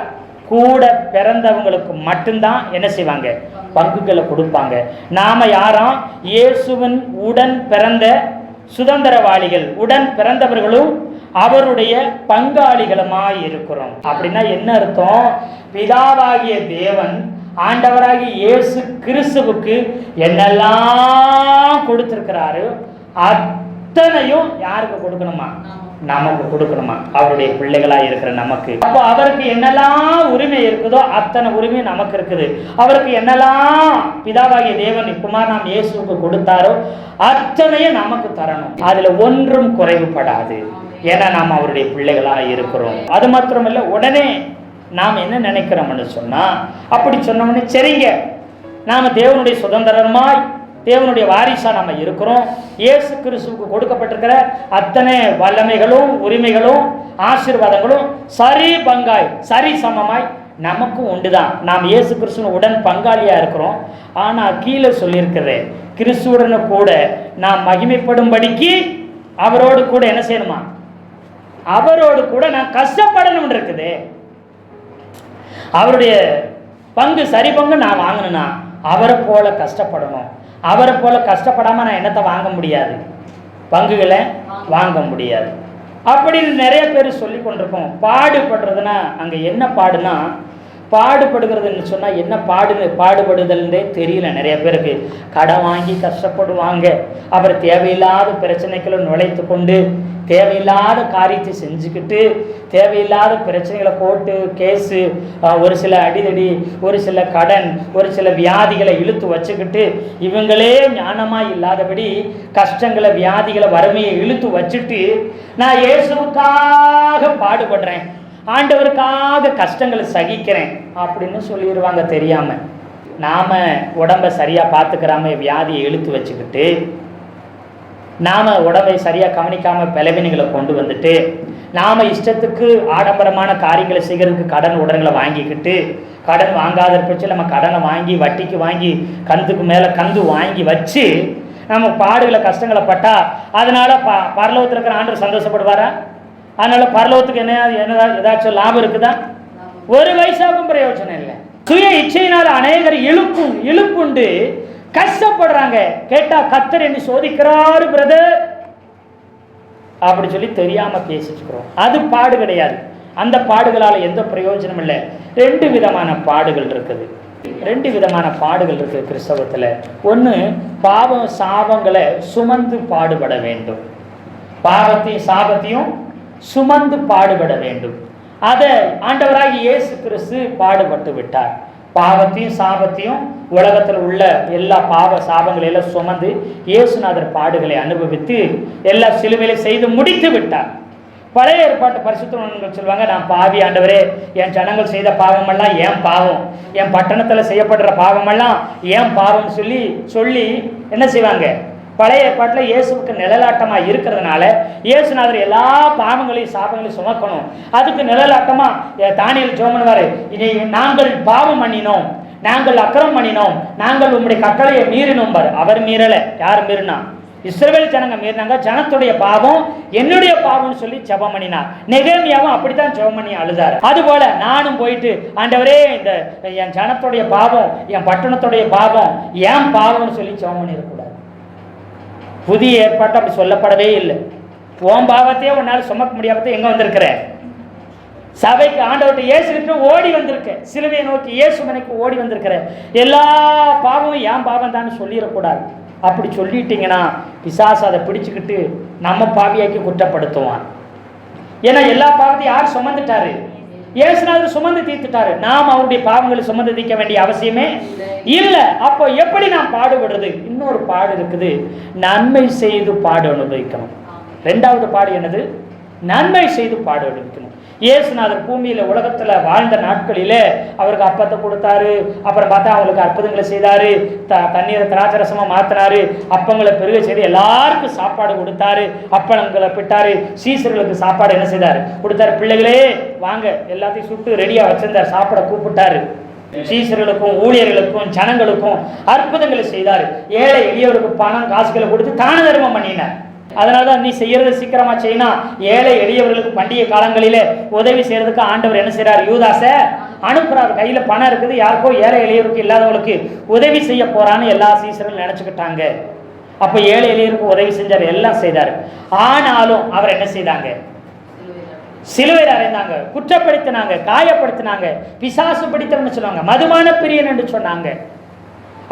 கூட பிறந்தவங்களுக்கு மட்டும்தான் என்ன செய்வாங்க? பங்குகளை கொடுப்பாங்க. நாம யாரும் இயேசுவின் உடன் பிறந்த சுதந்திரவாளிகள், உடன் பிறந்தவர்களும் அவருடைய பங்காளிகளுமாய் இருக்கிறோம். அப்படின்னா என்ன அர்த்தம்? பிதாவாகிய தேவன் ஆண்டவராகிய இயேசு கிறிஸ்துவுக்கு என்னெல்லாம் கொடுத்திருக்கிறாரு அத்தனையும் யாருக்கு கொடுக்கணுமா? நமக்கு கொடுக்கணுமா? அவருடைய பிள்ளைகளா இருக்கிற நமக்கு. அப்போ அவருக்கு என்னெல்லாம் உரிமை இருக்குதோ அத்தனை உரிமை நமக்கு இருக்குது. அவருக்கு என்னெல்லாம் பிதாவாகிய தேவன் குமார் நாம் இயேசுக்கு கொடுத்தாரோ அத்தனையும் நமக்கு தரணும். அதுல ஒன்றும் குறைவுபடாது. ஏன்னா நாம் அவருடைய பிள்ளைகளா இருக்கிறோம். அது மாத்திரமல்ல, உடனே நாம் என்ன நினைக்கிறோம்னு சொன்னா, அப்படி சொன்னோம்னு சரிங்க, நாம தேவனுடைய சுதந்திரமாய் தேவனுடைய வாரிசா நம்ம இருக்கிறோம். இயேசு கிறிஸ்துவுக்கு கொடுக்கப்பட்டிருக்கிற அத்தனை வல்லமைகளும் உரிமைகளும் ஆசீர்வாதங்களும் சரி பங்காய் சரி சமமாய் நமக்கும் உண்டுதான். நாம் இயேசு கிறிஸ்துவின் உடன் பங்காளியா இருக்கிறோம். ஆனா கீழே சொல்லியிருக்கிறேன், கிறிஸ்துவுடனே கூட நாம் மகிமைப்படும்படிக்கு அவரோடு கூட என்ன செய்யணுமா? அவரோடு கூட நான் கஷ்டப்படணும் இருக்குது. அவருடைய பங்கு சரி பங்கு நான் வாங்கணும்னா அவரை போல கஷ்டப்படணும். அவரை போல கஷ்டப்படாம நான் என்னத்தை வாங்க முடியாது? பங்குகளை வாங்க முடியாது. அப்படின்னு நிறைய பேர் சொல்லி கொண்டிருக்கோம். பாடுபடுறதுன்னா அங்கே என்ன பாடுனா, பாடுபடுகிறதுன்னு சொன்னால் என்ன பாடுபடுதல்ன்றே தெரியல நிறைய பேருக்கு. கடன் வாங்கி கஷ்டப்படுவாங்க, அப்புறம் தேவையில்லாத பிரச்சனைகளை நுழைத்து கொண்டு தேவையில்லாத காரியத்தை செஞ்சுக்கிட்டு தேவையில்லாத பிரச்சனைகளை போட்டு கேஸு, ஒரு சில அடிதடி, ஒரு சில கடன், ஒரு சில வியாதிகளை இழுத்து வச்சுக்கிட்டு இவங்களே ஞானமாக இல்லாதபடி கஷ்டங்களை, வியாதிகளை, வறுமையை இழுத்து வச்சுட்டு நான் இயேசுவுக்காக பாடுபடுறேன், ஆண்டவருக்காக கஷ்டங்களை சகிக்கிறேன் அப்படின்னு சொல்லிடுவாங்க தெரியாமல். நாம் உடம்பை சரியாக பார்த்துக்கிறாம வியாதியை இழுத்து வச்சுக்கிட்டு, நாம் உடம்பை சரியாக கவனிக்காமல் பலவீனங்களை கொண்டு வந்துட்டு, நாம் இஷ்டத்துக்கு ஆடம்பரமான காரியங்களை செய்கிறதுக்கு கடன் உடன்களை வாங்கிக்கிட்டு, கடன் வாங்காத பட்சத்தில் நம்ம கடனை வாங்கி வட்டிக்கு வாங்கி கந்துக்கு மேலே கந்து வாங்கி வச்சு நம்ம பாடுகளை கஷ்டங்களை பட்டால் அதனால் பரலோகத்தில் இருக்கிற ஆண்டவர் சந்தோஷப்படுவாரா? அதனால் பரலோகத்துக்கு என்ன ஏதாச்சும் லாபம் இருக்குதா? ஒரு வயசாகும் பிரயோஜனம் இல்லை. சுய இச்சையினால் அநேகர் இழுப்புண்டு கஷ்டப்படுறாங்க. கேட்டா கர்த்தர் என்ன சோதிக்கிறாரு பிரதர் அப்படி சொல்லி தெரியாம பேசிச்சுக்கிறோம். அது பாடு கிடையாது. அந்த பாடுகளால் எந்த பிரயோஜனம் இல்லை. 2 விதமான பாடுகள் இருக்குது. 2 விதமான பாடுகள் இருக்கு கிறிஸ்தவத்தில். ஒன்று, பாவம் சாபங்களை சுமந்து பாடுபட வேண்டும். பாவத்தையும் சாபத்தையும் சுமந்து பாடுபட வேண்டும். அதை ஆண்டவராகிய இயேசு கிறிஸ்து பாடுபட்டு விட்டார். பாவத்தையும் சாபத்தையும் உலகத்தில் உள்ள எல்லா பாவ சாபங்களையெல்லாம் சுமந்து இயேசுநாதர் பாடுகளை அனுபவித்து எல்லா சிலுவையில செய்து முடித்து விட்டார். பழைய ஏற்பாட்டு பரிசுத்தவான்கள் சொல்லுவாங்க, நான் பாவி ஆண்டவரே, என் ஜனங்கள் செய்த பாவமெல்லாம் ஏன் பாவம், என் பட்டணத்தில் செய்யப்படுற பாவமெல்லாம் ஏன் பாவம்னு சொல்லி என்ன செய்வாங்க, பழைய ஏற்பாட்டில் இயேசுவுக்கு நிழலாட்டமாக இருக்கிறதுனால இயேசுநாதர் எல்லா பாவங்களையும் சாபங்களையும் சுமக்கணும். அதுக்கு நிழலாட்டமாக தானியேல் ஜெபம் பண்ணுவார், இனி நாங்கள் பாவம் பண்ணினோம், நாங்கள் அக்கிரமம் பண்ணினோம், நாங்கள் உம்முடைய கட்டளையை மீறினோம் பாரு. அவர் மீறலை. யார் மீறினா? இஸ்ரவேல் ஜனங்க மீறினாங்க. ஜனத்துடைய பாவம் என்னுடைய பாவம்னு சொல்லி ஜெபம் பண்ணினார். நெகேமியாவும் அப்படித்தான் ஜெபம் பண்ணி அழுதார். அதுபோல நானும் போயிட்டு ஆண்டவரே, இந்த என் ஜனத்துடைய பாவம், என் பட்டணத்துடைய பாவம் ஏன் பாவம்னு சொல்லி ஜெபம் பண்ணிடக்கூடாது. புதிய ஏற்பாட்டு அப்படி சொல்லப்படவே இல்லை. ஓம் பாவத்தையே உன்னால் சுமக்க முடியாம எங்க வந்திருக்கிற? சபைக்கு ஆண்டவர்கிட்ட இயேசுகிட்ட ஓடி வந்திருக்க, சிலுவையை நோக்கி இயேசுமனைக்கு ஓடி வந்திருக்கிற. எல்லா பாவமும் ஏன் பாவம் தான் சொல்லிடக்கூடாது. அப்படி சொல்லிட்டீங்கன்னா பிசாசு அதை பிடிச்சுக்கிட்டு நம்ம பாவியாக்கி குற்றப்படுத்துவான். ஏன்னா எல்லா பாவத்தையும் யார் சுமந்துட்டாரு? இயேசுநாதர் சுமந்து தீர்த்துட்டாரு. நாம் அவருடைய பாவங்களை சுமந்து தீர்க்க வேண்டிய அவசியமே இல்லை. அப்போ எப்படி நாம் பாடுபடுறது? இன்னொரு பாடு இருக்குது, நன்மை செய்து பாடு அனுபவிக்கணும். 2வது பாடு என்னது? நன்மை செய்து பாடு அனுபவிக்கணும். இயேசுநாதர் பூமியில உலகத்துல வாழ்ந்த நாட்களிலே அவருக்கு அப்பத்தை கொடுத்தாரு, அப்புறம் பார்த்தா அவங்களுக்கு அற்புதங்களை செய்தாரு, தண்ணீரை திராட்சரசமா மாத்தினாரு, அப்பங்களை பெருக செய்து எல்லாருக்கும் சாப்பாடு கொடுத்தாரு, அப்பளங்களை பிட்டாரு, சீசர்களுக்கு சாப்பாடு என்ன செய்தாரு? கொடுத்தாரு. பிள்ளைகளே வாங்க, எல்லாத்தையும் சுட்டு ரெடியா வச்சிருந்தார், சாப்பிட கூப்பிட்டாரு. சீசர்களுக்கும் ஊழியர்களுக்கும் ஜனங்களுக்கும் அற்புதங்களை செய்தார். ஏழை எளியவருக்கு பணம் காசுகளை கொடுத்து தான தர்மம் பண்ணினார். அதனாலதான் நீ செய்யறது சீக்கிரமா செய்யணும். ஏழை எளியவர்களுக்கு பண்டிகை காலங்களிலே உதவி செய்யறதுக்கு ஆண்டவர் என்ன செய்யறாரு? யூதாசை அனுப்புறாரு. கையில பணம் இருக்குது, யாருக்கோ ஏழை எளியவருக்கு இல்லாதவங்களுக்கு உதவி செய்ய போறான்னு எல்லா சீசர்களும் நினைச்சுக்கிட்டாங்க. அப்ப ஏழை எளியவருக்கு உதவி செஞ்சார், எல்லாம் செய்தார். ஆனாலும் அவர் என்ன செய்தாங்க? சிலுவையில் அறைந்தாங்க, குற்றப்படுத்தினாங்க, காயப்படுத்தினாங்க, பிசாசு பிடித்தவன்னு சொல்லுவாங்க, மதுமான பிரியன் என்று சொன்னாங்க.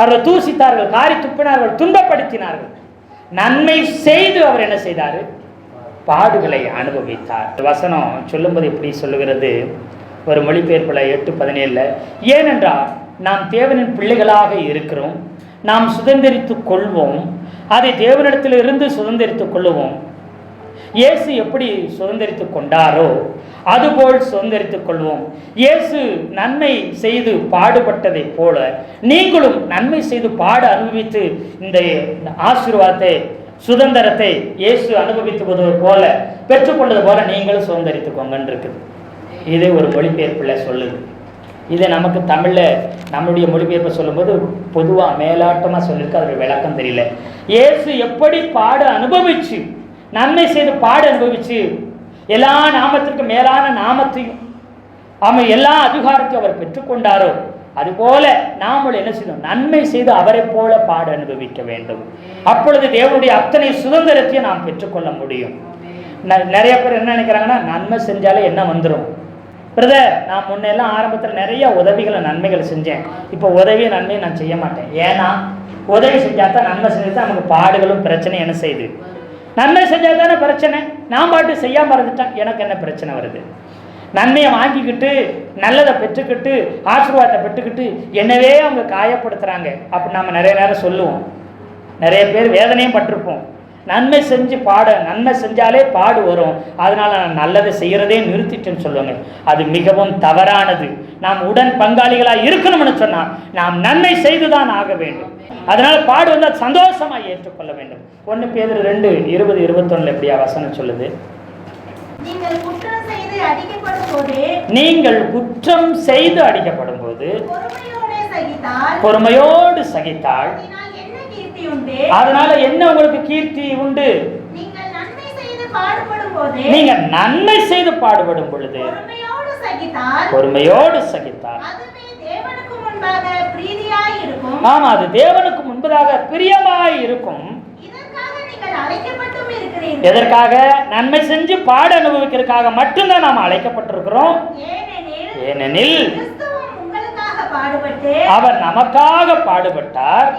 அவர்கள் தூசித்தார்கள், காரி துப்பினார்கள், துன்பப்படுத்தினார்கள். நன்மை செய்து அவர் என்ன செய்தார்? பாடுகளை அனுபவித்தார். வசனம் சொல்லும்போது எப்படி சொல்லுகிறது? ஒரு மொழிபெயர்ப்புல 8:17, ஏனென்றால் நாம் தேவனின் பிள்ளைகளாக இருக்கிறோம், நாம் சுதந்திரித்துக் கொள்வோம், அதை தேவனிடத்திலிருந்து சுதந்திரித்துக் கொள்ளுவோம். இயேசு எப்படி சுதந்திரித்துக் கொண்டாரோ அதுபோல் சுதந்திரித்துக் கொள்வோம். இயேசு நன்மை செய்து பாடுபட்டதை போல நீங்களும் நன்மை செய்து பாட அனுபவித்து இந்த ஆசீர்வாதத்தை, சுதந்திரத்தை இயேசு அனுபவித்துவது போல பெற்றுக்கொண்டது போல நீங்களும் சுதந்திரித்துக்கோங்கன்னு இருக்குது. இதே ஒரு மொழிபெயர்ப்புல சொல்லுது. இதை நமக்கு தமிழில் நம்மளுடைய மொழிபெயர்ப்பை சொல்லும்போது பொதுவாக மேலாட்டமாக சொல்லியிருக்கு, அதோட விளக்கம் தெரியல. இயேசு எப்படி பாட அனுபவிச்சு, நன்மை செய்து பாட அனுபவிச்சு, எல்லா நாமத்திற்கு மேலான நாமத்தையும் அவன் எல்லா அதிகாரத்தையும் அவர் பெற்றுக்கொண்டாரோ அதுபோல நாமளும் என்ன செய்யணும்? நன்மை செய்து அவரை போல பாட அனுபவிக்க வேண்டும். அப்பொழுது தேவனுடைய அத்தனை சுதந்திரத்தையும் நாம் பெற்றுக்கொள்ள முடியும். நிறைய பேர் என்ன நினைக்கிறாங்கன்னா, நன்மை செஞ்சாலே என்ன வந்துடும். பிரதர், நான் முன்னெல்லாம் ஆரம்பத்தில் நிறைய உதவிகளை நன்மைகள் செஞ்சேன். இப்போ உதவி நன்மையை நான் செய்ய மாட்டேன். ஏன்னா உதவி செஞ்சாதான், நன்மை செஞ்சால் தான் நமக்கு பாடுகளும் பிரச்சனை என்ன செய்யுது. நன்மை செஞ்சால் தானே பிரச்சனை. நான் பாட்டு செய்யாமல் இருந்துட்டேன், எனக்கு என்ன பிரச்சனை வருது. நன்மையை வாங்கிக்கிட்டு நல்லதை பெற்றுக்கிட்டு ஆசீர்வாதத்தை பெற்றுக்கிட்டு என்னவே அவங்க காயப்படுத்துகிறாங்க. அப்படி நாம் நிறைய நேரம் சொல்லுவோம். நிறைய பேர் வேதனையும் பட்டிருப்போம். நன்மை செஞ்சு நன்மை செஞ்சாலே பாடு வரும், அதனால் நான் நல்லதை செய்கிறதே நிறுத்திட்டேன்னு சொல்லுவாங்க. அது மிகவும் தவறானது. நாம் உடன் பங்காளிகளாக இருக்கணும்னு சொன்னால் நாம் நன்மை செய்து தான் ஆக வேண்டும். அதனால் பாடு வந்தால் சந்தோஷமாக ஏற்றுக்கொள்ள வேண்டும். 1 பேதுரு 2:20-21 எப்படியா வசனம் சொல்லுது? நீங்கள் குற்றம் செய்து அடிக்கப்படும் போது பொறுமையோடு சகித்தால் அதனால என்ன உங்களுக்கு கீர்த்தி உண்டு? நீங்கள் நன்மை செய்து பாடுபடும் பொழுது பொறுமையோடு சகித்தால் ஆமா, அது தேவனுக்கு முன்பதாக பிரியமாய் இருக்கும். எதற்காக? நன்மை செஞ்சு பாட அனுபவிக்கிறதுக்காக மட்டும்தான் நாம் அழைக்கப்பட்டிருக்கிறோம். ஏனெனில் அவர் நமக்காக பாடுபட்டார்.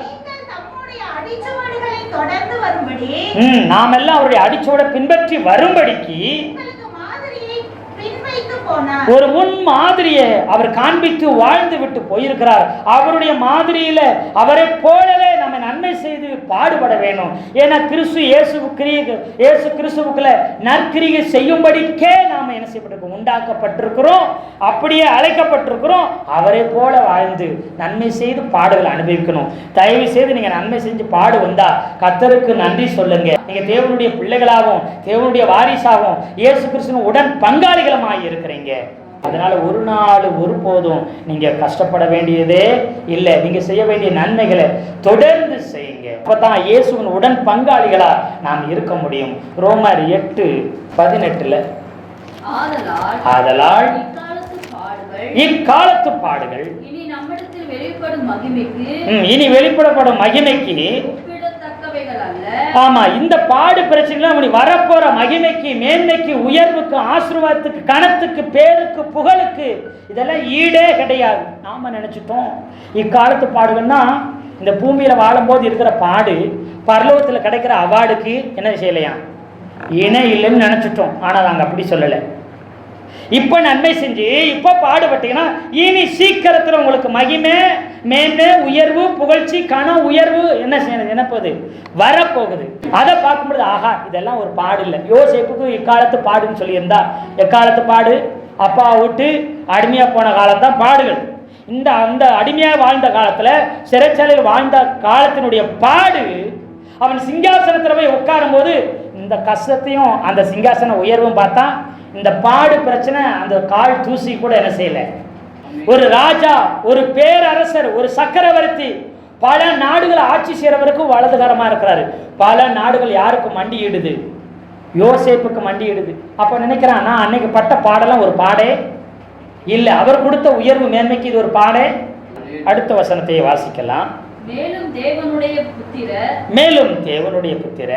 நாம் எல்லாம் அவருடைய அடிச்சுவடை பின்பற்றி வரும்படிக்கு ஒரு முன் மாதிரியை அவர் காண்பித்து வாழ்ந்து விட்டு போயிருக்கிறார். அவருடைய மாதிரியில அவரை போலவே நம்ம நன்மை செய்து பாடுபட வேணும். ஏன்னா இயேசு கிறிஸ்துவுக்குள்ள நற்கிரியை செய்யும்படிக்கே நாம என்ன செய்யப்பட்டிருக்கோம்? உண்டாக்கப்பட்டிருக்கிறோம். அப்படியே அழைக்கப்பட்டிருக்கிறோம். அவரை போல வாழ்ந்து நன்மை செய்து பாடுகளை அனுபவிக்கணும். தயவு செய்து நீங்க நன்மை செஞ்சு பாடு வந்தா கர்த்தருக்கு நன்றி சொல்லுங்க. நீங்க தேவனுடைய பிள்ளைகளாகவும் தேவனுடைய வாரிசாகவும் இயேசு கிறிஸ்துவின் உடன் பங்காளிகளுமாய் இருக்கிறீங்க. அதனால ஒரு நாள் ஒருபோதும் நீங்க கஷ்டப்பட வேண்டியதே இல்லை. நீங்க செய்ய வேண்டிய நன்மைகளை தொடர்ந்து செய்யுங்க. அப்பதான் இயேசுவின் உடன் பங்காளிகளா நாம் இருக்க முடியும். ரோமர் 8:18 ஆதலால் இக்காலத்து பாடுகள் இனி வெளிப்படப்படும் மகிமைக்கு ஆமா, இந்த பாடு பிரச்சனை வரப்போற மகிமைக்கு, மேன்மைக்கு, உயர்வுக்கு, ஆசீர்வாதத்துக்கு, கணத்துக்கு, பேருக்கு, புகழுக்கு இதெல்லாம் ஈடே கிடையாது. நாம நினைச்சிட்டோம் இக்காலத்து பாடுகள்னா இந்த பூமியில வாழும்போது இருக்கிற பாடு பரலோகத்தில் கிடைக்கிற அவார்டுக்கு என்ன செய்யலையா, இணை இல்லைன்னு நினைச்சிட்டோம். ஆனா நாங்க அப்படி சொல்லலை. இப்ப நன்மை செஞ்சு இப்ப பாடுபட்டீங்கன்னா இனி சீக்கிரத்துல உங்களுக்கு மகிமை, மேன்மை, உயர்வு, புகழ்ச்சி, கணம், உயர்வு என்ன நினைப்பது வரப்போகுது. அதை பார்க்கும்போது ஆஹா, இதெல்லாம் ஒரு பாடு இல்லை. யோசேப்புக்கு இக்காலத்து பாடுன்னு சொல்லியிருந்தா, எக்காலத்து பாடு? அப்பா விட்டு அடிமையா போன காலத்தான் பாடுகள். அந்த அடிமையா வாழ்ந்த காலத்துல, சிறைச்சாலையில் வாழ்ந்த காலத்தினுடைய பாடு, அவன் சிங்காசனத்துல போய் உட்காரும் போது இந்த கஷ்டத்தையும் அந்த சிங்காசன உயர்வும் பார்த்தா இந்த பாடு பிரச்சனை அந்த கால் தூசி கூட என்ன செய்யல. ஒரு ராஜா, ஒரு பேரரசர், ஒரு சக்கரவர்த்தி பல நாடுகளை ஆட்சி செய்யறவருக்கும் வலதுகரமா இருக்கிறாரு. பல நாடுகள் யாருக்கு மண்டியிடுது? யோசேப்புக்கு மண்டியிடுது. அப்ப நினைக்கிறான், நான் அன்னைக்கு பட்ட பாடெல்லாம் ஒரு பாடே இல்லை, அவர் கொடுத்த உயர்வு மேன்மைக்கு இது ஒரு பாடே. அடுத்த வசனத்தை வாசிக்கலாம். மேலும் தேவனுடைய புத்திர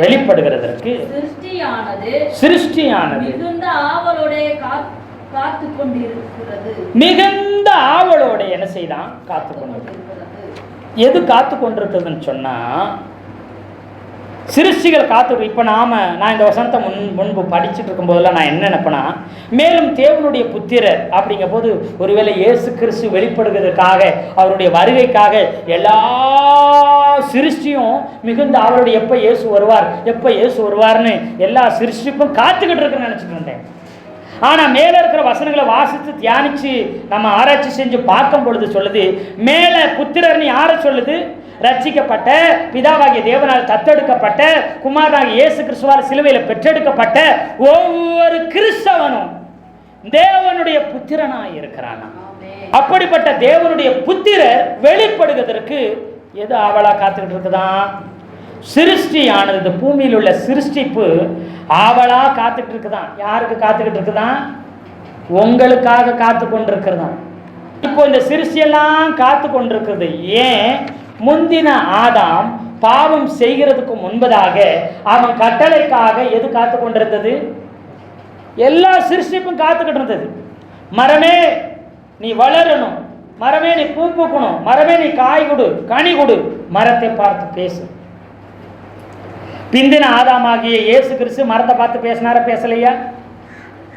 வெளிப்படுகிறதற்கு சிருஷ்டியானது மிகுந்த ஆவலோட என்ன செய்தான்? காத்து கொண்டிருக்கிறது. எது காத்து கொண்டிருக்கிறதுன்னு சொன்னா, சிருஷ்டிகள் காத்து. இப்போ நான் இந்த வசனத்தை முன்பு படிச்சுட்டு இருக்கும் போதெல்லாம் நான் என்ன நினைப்பேன்னா, மேலும் தேவனுடைய புத்திரர் அப்படிங்கும் போது ஒருவேளை இயேசு கிறிஸ்து வெளிப்படுகிறதுக்காக, அவருடைய வருகைக்காக எல்லா சிருஷ்டியும் மிகுந்த அவருடைய எப்போ இயேசு வருவார்னு எல்லா சிருஷ்டிப்பும் காத்துக்கிட்டு இருக்குன்னு நினச்சிட்டு இருந்தேன். ஆனால் மேலே இருக்கிற வசனங்களை வாசித்து தியானித்து நம்ம ஆராய்ச்சி செஞ்சு பார்க்கும் பொழுது சொல்லுது, மேலே புத்திரர்னு யாரை சொல்லுது? ரட்சிக்கப்பட்ட, பிதாவாகிய தேவனால் தத்தெடுக்கப்பட்ட, குமாரனாகிய இயேசு கிறிஸ்துவால் சிலுவையில் பெற்றெடுக்கப்பட்ட ஒவ்வொரு கிறிஸ்தவனும் தேவனுடைய புத்திரனாய் இருக்கிறானா. அப்படிப்பட்ட தேவனுடைய புத்திரர் வெளிப்படுவதற்கு எது ஆவலா காத்துக்கிட்டு இருக்குதான்? சிருஷ்டியானது, இந்த பூமியில் உள்ள சிருஷ்டிப்பு ஆவலா காத்துட்டு இருக்குதான். யாருக்கு காத்துக்கிட்டு இருக்குதான்? உங்களுக்காக காத்து கொண்டிருக்கிறதான். இப்போ இந்த சிருஷ்டியெல்லாம் காத்து கொண்டிருக்கிறது ஏன்? முந்தின ஆதாம் பாவம் செய்கிறதுக்கு முன்பதாக அவன் கட்டளைக்காக எது காத்து கொண்டிருந்தது? எல்லா சிருஷ்டிப்பும் காத்துக்கிட்டு இருந்தது. மரமே நீ வளரணும், மரமே நீ பூ பூக்கணும், மரமே நீ காய் கொடு, கனி கொடு, மரத்தை பார்த்து பேசு. பிந்தின ஆதாமாகிய இயேசு கிறிஸ்து மரத்தை பார்த்து பேசினார பேசலையா?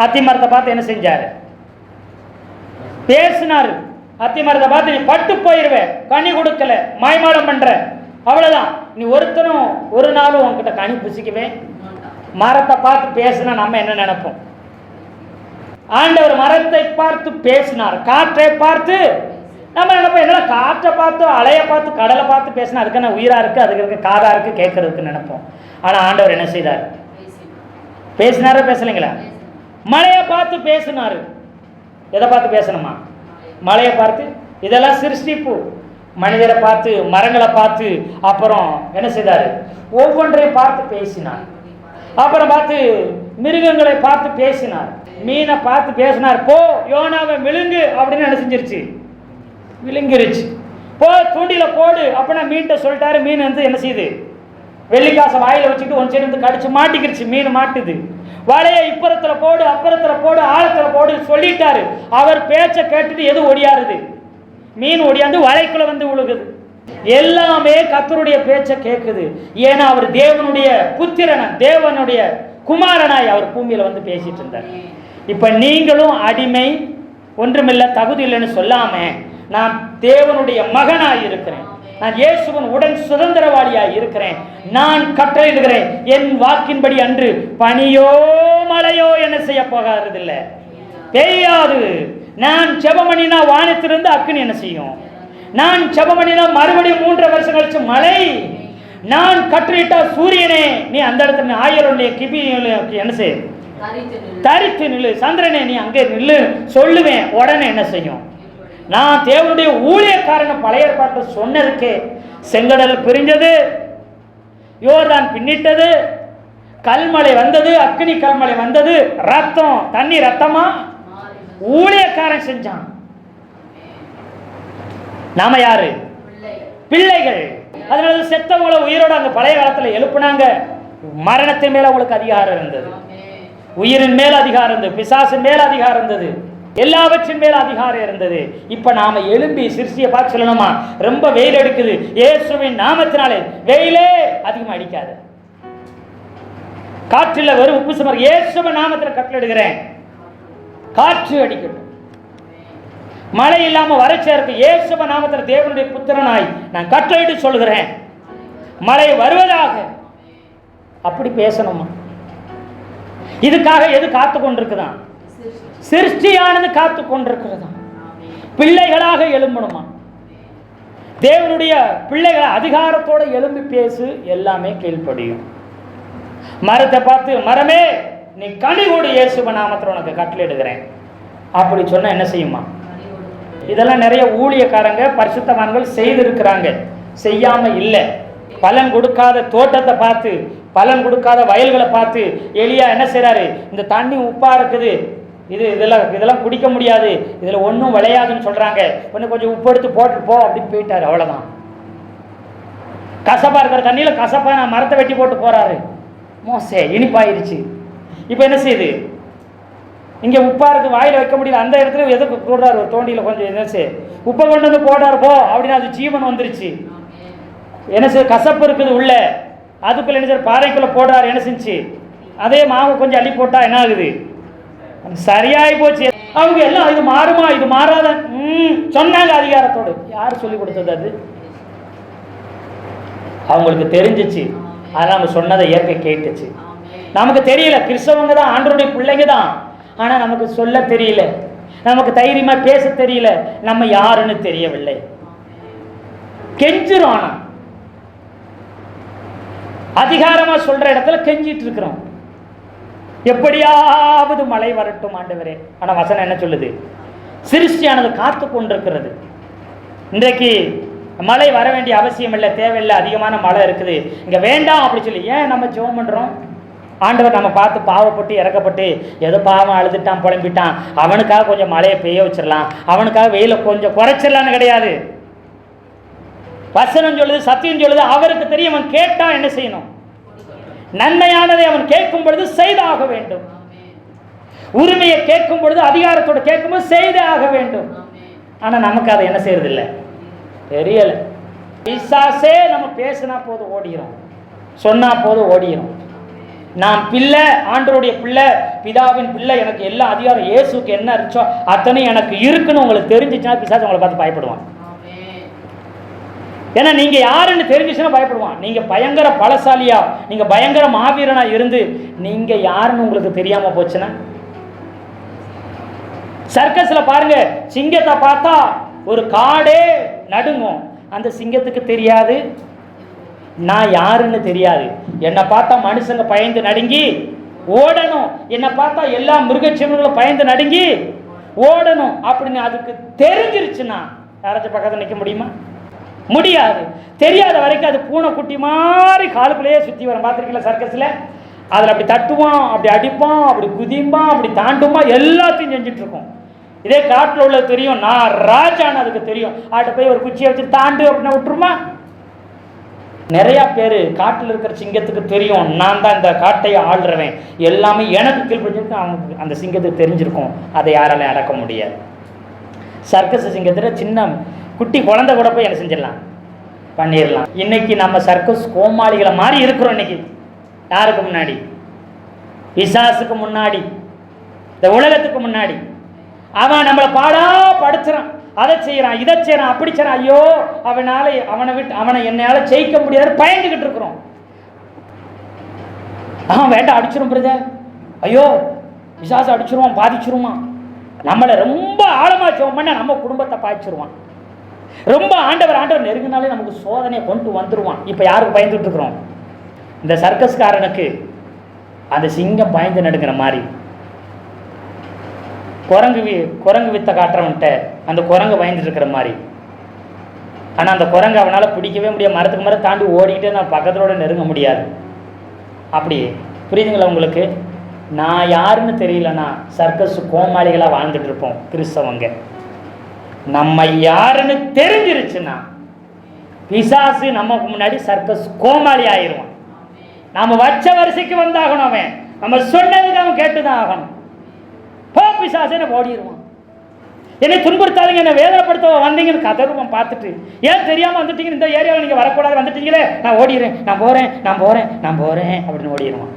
அத்தி மரத்தை பார்த்து என்ன செஞ்சாரு? பேசினாரு. அத்தி மரத்தை பார்த்து நீ பட்டு போயிருவ, கனி கொடுக்கல, மாய்மாலம் பண்ற, அவ்வளவுதான், நீ ஒருத்தரும் ஒரு நாளும் உன்கிட்ட கனி புசிக்கவே. மரத்தை பார்த்து பேசினா நம்ம என்ன நினைப்போம்? ஆண்டவர் மரத்தை பார்த்து பேசினார், காற்றை பார்த்து நம்ம நினைப்போம் என்ன, காற்றை பார்த்து அலையை பார்த்து கடலை பார்த்து பேசினா அதுக்கு என்ன உயிரா இருக்கு, அதுக்கு இருக்கு காதா இருக்கு, கேட்கறதுக்கு நினைப்போம். ஆனா ஆண்டவர் என்ன செய்தார்? பேசினாரா பேசலைங்களா? மலையை பார்த்து பேசினாரு. எதை பார்த்து பேசணுமா? மலையை பார்த்து. இதெல்லாம் சிருஷ்டிப்பு. மனிதரை பார்த்து, மரங்களை பார்த்து, அப்புறம் என்ன செய்தாரு? ஒவ்வொன்றையும் பார்த்து பேசினார். அப்புறம் பார்த்து மிருகங்களை பார்த்து பேசினார். மீனை பார்த்து பேசினார், போ யோனாவை விழுங்கு அப்படின்னு என்ன செஞ்சிருச்சு? விழுங்கிருச்சு. போ தூண்டில போடு அப்படின்னா மீன்கிட்ட சொல்லிட்டாரு. மீன் வந்து என்ன செய்யுது? வெள்ளிக்காசை வாயில வச்சுட்டு ஒன் சைடு வந்து கடிச்சு மாட்டிக்கிருச்சு. மீன் மாட்டுது. வலையை இப்புறத்துல போடு, அப்புறத்துல போடு, ஆழத்துல போடு சொல்லிட்டாரு. அவர் பேச்சை கேட்டுட்டு எது ஒடியாருது? மீன் ஒடியாந்து வலைக்குள்ள வந்து விழுகுது. எல்லாமே கர்த்தருடைய பேச்சை கேட்குது. ஏன்னா அவர் தேவனுடைய புத்திரன, தேவனுடைய குமாரனாய் அவர் பூமியில வந்து பேசிட்டு இருந்தார். இப்ப நீங்களும் அடிமை, ஒன்றுமில்லை, தகுதி இல்லைன்னு சொல்லாம, நான் தேவனுடைய மகனாய் இருக்கிறேன், நான் இயேசுவின் உடன் சுதந்திரவாளியாய் இருக்கிறேன், நான் கட்டளையிடுகிறேன், என் வாக்கின்படி அன்று பனியோ மழையோ என்ன செய்ய போகிறதில்லை, பெய்யாது. நான் செபமணினா வானத்திலிருந்து அக்கினி என்ன செய்யும்? நான் செபமணினா மறுபடியும் 3 வருஷம் கழிச்சு மழை. நான் கட்டளையிட்டா சூரியனே நீ அந்த இடத்துல ஆயிரம் கிபி என்ன செய்ய தரித்து நில்லு, சந்திரனே நீ அங்கே நில்லு சொல்லுவேன், உடனே என்ன செய்யும்? நான் தேவனுடைய ஊழியக்காரன் பழைய ஏற்பாட்டு சொன்னதுக்கே செங்கடல் பிரிஞ்சது, யோர்தான் பின்னிட்டது, கல்மலை வந்தது, அக்கினி கல்மலை வந்தது, ரத்தம் தண்ணி ரத்தமா ஊழியக்காரன் செஞ்சான். நாம யாரு? பிள்ளைகள். அதனால செத்தவங்களை உயிரோட அங்க பழைய காலத்துல எழுப்புனாங்க. மரணத்தின் மேல அவங்களுக்கு அதிகாரம் இருந்தது, உயிரின் மேல அதிகாரம் இருந்தது, பிசாசின் மேல அதிகாரம் இருந்தது, எல்லாவற்றின் மேல அதிகாரம் இருந்தது. இப்ப நாம எழும்பி சிருஷ்டியை பார்த்து சொல்லணுமா? ரொம்ப வெயில் அடிக்குது, இயேசுவின் நாமத்தினாலே வெயிலே அதிகமா அடிக்காது, காற்றில் வெறும் உப்பு சுமர், இயேசுவின் நாமத்தில் கட்டளையிடுகிறேன், காற்று அடிக்கட்டும், மழை இல்லாம வறட்சியா இருக்கு, இயேசுவின் நாமத்தில் தேவனுடைய புத்திரனாய் நான் கட்டளையிட்டு சொல்கிறேன், மழை வருவதாக. அப்படி பேசணுமா? இதுக்காக எது காத்து கொண்டிருக்குதான்? சிருஷ்டியானது காத்து கொண்டிருக்கிறதா? பிள்ளைகளாக எழும்பணுமா? தேவனுடைய பிள்ளைகளை அதிகாரத்தோட எழும்பி பேசு, எல்லாமே கீழ்ப்படியும். மரத்தை பார்த்து மரமே நீ கனி கொடு, இயேசுவின் நாமத்தில் உனக்கு கட்டளையிடுகிறேன் அப்படி சொன்னா என்ன செய்யுமா? இதெல்லாம் நிறைய ஊழியக்காரங்க பரிசுத்தவான்கள் செய்திருக்கிறாங்க, செய்யாம இல்லை. பலன் கொடுக்காத தோட்டத்தை பார்த்து, பலன் கொடுக்காத வயல்களை பார்த்து எலியா என்ன செய்றாரு? இந்த தண்ணி உப்பா இருக்குது, இதெல்லாம் குடிக்க முடியாது, இதுல ஒன்றும் விளையாதுன்னு சொல்றாங்க, கொஞ்சம் உப்பு எடுத்து போட்டு போ அப்படின்னு போயிட்டாரு. அவ்வளவுதான். கசப்பா இருக்கிற தண்ணியில கசப்பா நான் மரத்தை வெட்டி போட்டு போறாரு. மோசே இனிப்பாயிருச்சு. இப்ப என்ன செய்யுது? இங்க உப்பா இருக்கு, வாயில வைக்க முடியல, அந்த இடத்துல எதுக்கு போடுறாரு? ஒரு தோண்டியில கொஞ்சம் என்ன செய்ய உப்பை கொண்டு வந்து போடுறாரு போ அப்படின்னு, அது ஜீவன் வந்துருச்சு. என்ன செய்ய? கசப்பு இருக்குது உள்ள, அதுக்குள்ள என்ன செய்ய? பாறைக்குள்ள போடுறாரு. என்ன செஞ்சு? அதே மாவு கொஞ்சம் அள்ளி போட்டா என்ன ஆகுது? சரியாயி போச்சு. அவங்க எல்லாம் இது மாறுமா இது மாறாத சொன்னாங்க அதிகாரத்தோடு. யார் சொல்லி கொடுத்தது? அது அவங்களுக்கு தெரிஞ்சிச்சு. அதனால அவங்க சொன்னதை இயற்கை கேட்டுச்சு. நமக்கு தெரியல, கிறிஸ்தவங்க தான், ஆண்டவருடைய பிள்ளைங்க தான், ஆனா நமக்கு சொல்ல தெரியல, நமக்கு தைரியமா பேச தெரியல, நம்ம யாருன்னு தெரியவில்லை. கெஞ்சிரும், ஆனா அதிகாரமா சொல்ற இடத்துல கெஞ்சிட்டு இருக்கிறோம், எப்படியாவது மழை வரட்டும் ஆண்டவரே. ஆனா வசனம் என்ன சொல்லுது? சிருஷ்டியானது காத்து கொண்டிருக்கிறது. இன்றைக்கு மழை வர வேண்டிய அவசியம் இல்லை, தேவையில்லை, அதிகமான மழை இருக்குது, இங்க வேண்டாம் அப்படி சொல்லி ஏன் நம்ம ஜெபம் பண்றோம்? ஆண்டவர் நம்ம பார்த்து பாவப்பட்டு இறக்கப்பட்டு ஏதோ பாவம் அழுதுட்டான் புலம்பிட்டான், அவனுக்காக கொஞ்சம் மழையை பெய்ய வச்சிடலாம், அவனுக்காக வெயில கொஞ்சம் குறைச்சிடலான்னு கிடையாது. வசனம் சொல்லுது, சத்தியம் சொல்லுது, அவருக்கு தெரியும். அவன் கேட்டா என்ன செய்யணும்? நன்மையானதை அவன் கேட்கும் பொழுது செய்தாக வேண்டும். உரிமையை கேட்கும் பொழுது, அதிகாரத்தோடு கேட்கும்போது செய்தே ஆக வேண்டும். ஆனா நமக்கு அதை என்ன செய்யறது இல்லை, தெரியல. பிசாசே நம்ம பேசினா போதும் ஓடிடும், சொன்னா போதும் ஓடிடும். நான் பிள்ளை, ஆண்டவருடைய பிள்ளை, பிதாவின் பிள்ளை, எனக்கு எல்லா அதிகாரம் இயேசுக்கு என்ன இருந்துச்சோ அத்தனை எனக்கு இருக்குன்னு உங்களுக்கு தெரிஞ்சிச்சுன்னா பிசாசு உங்களை பார்த்து பயப்படுவான். ஏன்னா நீங்க யாருன்னு தெரிஞ்சிச்சுன்னா பயப்படுவான். நீங்க பயங்கர பலசாலியா, நீங்க பயங்கர மாவீரனா இருந்து நீங்க யாருன்னு உங்களுக்கு தெரியாம போச்சுன்னா, சர்க்கஸ்ல பாருங்க, சிங்கத்தை பார்த்தா ஒரு காடே நடுங்கும். அந்த சிங்கத்துக்கு தெரியாது நான் யாருன்னு தெரியாது. என்னை பார்த்தா மனுஷங்க பயந்து நடுங்கி ஓடணும், என்னை பார்த்தா எல்லா மிருகச்சீவன்களும் பயந்து நடுங்கி ஓடணும் அப்படின்னு அதுக்கு தெரிஞ்சிருச்சுன்னா யாராச்சும் பக்கத்தில் நிற்க முடியுமா? முடியாது. தெரியாத வரைக்கும் அது பூனை குட்டி மாதிரி காலுக்குள்ளேயே சுற்றி வரும். பார்த்துருக்கீங்களா சர்க்கஸில்? அதில் அப்படி தட்டுவான், அப்படி அடிப்பான், அப்படி குதிம்பான், அப்படி தாண்டுமா, எல்லாத்தையும் செஞ்சுட்டு இருக்கும். இதே காட்டில் உள்ள தெரியும் நான் ராஜான்னு அதுக்கு தெரியும். ஆட்ட போய் ஒரு குச்சியை வச்சு தாண்டு அப்படின்னா விட்டுருமா? நிறையா பேர் காட்டில் இருக்கிற சிங்கத்துக்கு தெரியும் நான் தான் இந்த காட்டையை ஆள்றவேன், எல்லாமே எனக்கு கீழ்படிஞ்சிருக்கு. அவனுக்கு அந்த சிங்கத்துக்கு தெரிஞ்சிருக்கும், அதை யாராலையும் அடக்க முடியாது. சர்க்கஸ் சிங்கத்தில் சின்ன குட்டி குழந்தை கூட போய் என்ன செஞ்சிடலாம், பண்ணிடலாம். இன்னைக்கு நம்ம சர்க்கஸ் கோமாளிகளை மாதிரி இருக்கிறோம். இன்னைக்கு யாருக்கு முன்னாடி? பிசாசுக்கு முன்னாடி, இந்த உலகத்துக்கு முன்னாடி. அவன் நம்மளை பாடா படுத்துறான், அதை செய்யறான், இதை செய்யறான், அப்படி செய்யறான். ஐயோ அவனை என்னால ஜெயிக்க முடியாது பயந்துகிட்டு இருக்கிறோம். வேண்டாம் அடிச்சிரும் பிரதர், ஐயோ பிசாசு அடிச்சிருவான், பாதிச்சிருவான், நம்மளை ரொம்ப ஆழமா ஜெபம் பண்ண நம்ம குடும்பத்தை பாய்ச்சிருவான். ரொம்ப ஆண்டவர் நெருங்கினாலே நமக்கு சோதனையை கொண்டு வந்துருவான். இப்ப யாருக்கு பயந்துட்டு இருக்கிறோம்? இந்த சர்க்கஸ்காரனுக்கு அந்த சிங்கம் பயந்து நடுங்கிற மாதிரி, குரங்கு வித்த காட்டுறவன்ட்ட அந்த குரங்கு பயந்துட்டு இருக்கிற மாதிரி. ஆனால் அந்த குரங்கு அவனால் பிடிக்கவே முடியாது, மரத்துக்கு மரம் தாண்டி ஓடிக்கிட்டே நான் பக்கத்தோட நெருங்க முடியாது. அப்படி புரியுதுங்களா உங்களுக்கு? நான் யாருன்னு தெரியலன்னா சர்க்கஸ் கோமாளிகளாக வாழ்ந்துட்டு இருப்போம். கிறிஸ்தவங்க நம்ம யாருன்னு தெரிஞ்சிருச்சுன்னா பிசாசு நமக்கு முன்னாடி சர்க்கஸ் கோமாளி ஆயிடுவான். நாம வச்ச வரிசைக்கு வந்தாகணும். அவன் நம்ம சொன்னதுக்கு அவன் கேட்டுதான் ஆகணும். பிசாசு என்ன ஓடிடுவான். என்னை துன்புறுத்தாதீங்க, என்னை வேதனைப்படுத்த வந்தீங்கன்னு கதருவம் பார்த்துட்டு, ஏன் தெரியாம வந்துட்டீங்கன்னு, இந்த ஏரியாவில் நீங்க வரக்கூடாது வந்துட்டீங்களே, நான் ஓடிடுறேன், நான் போறேன் அப்படின்னு ஓடிடுவான்.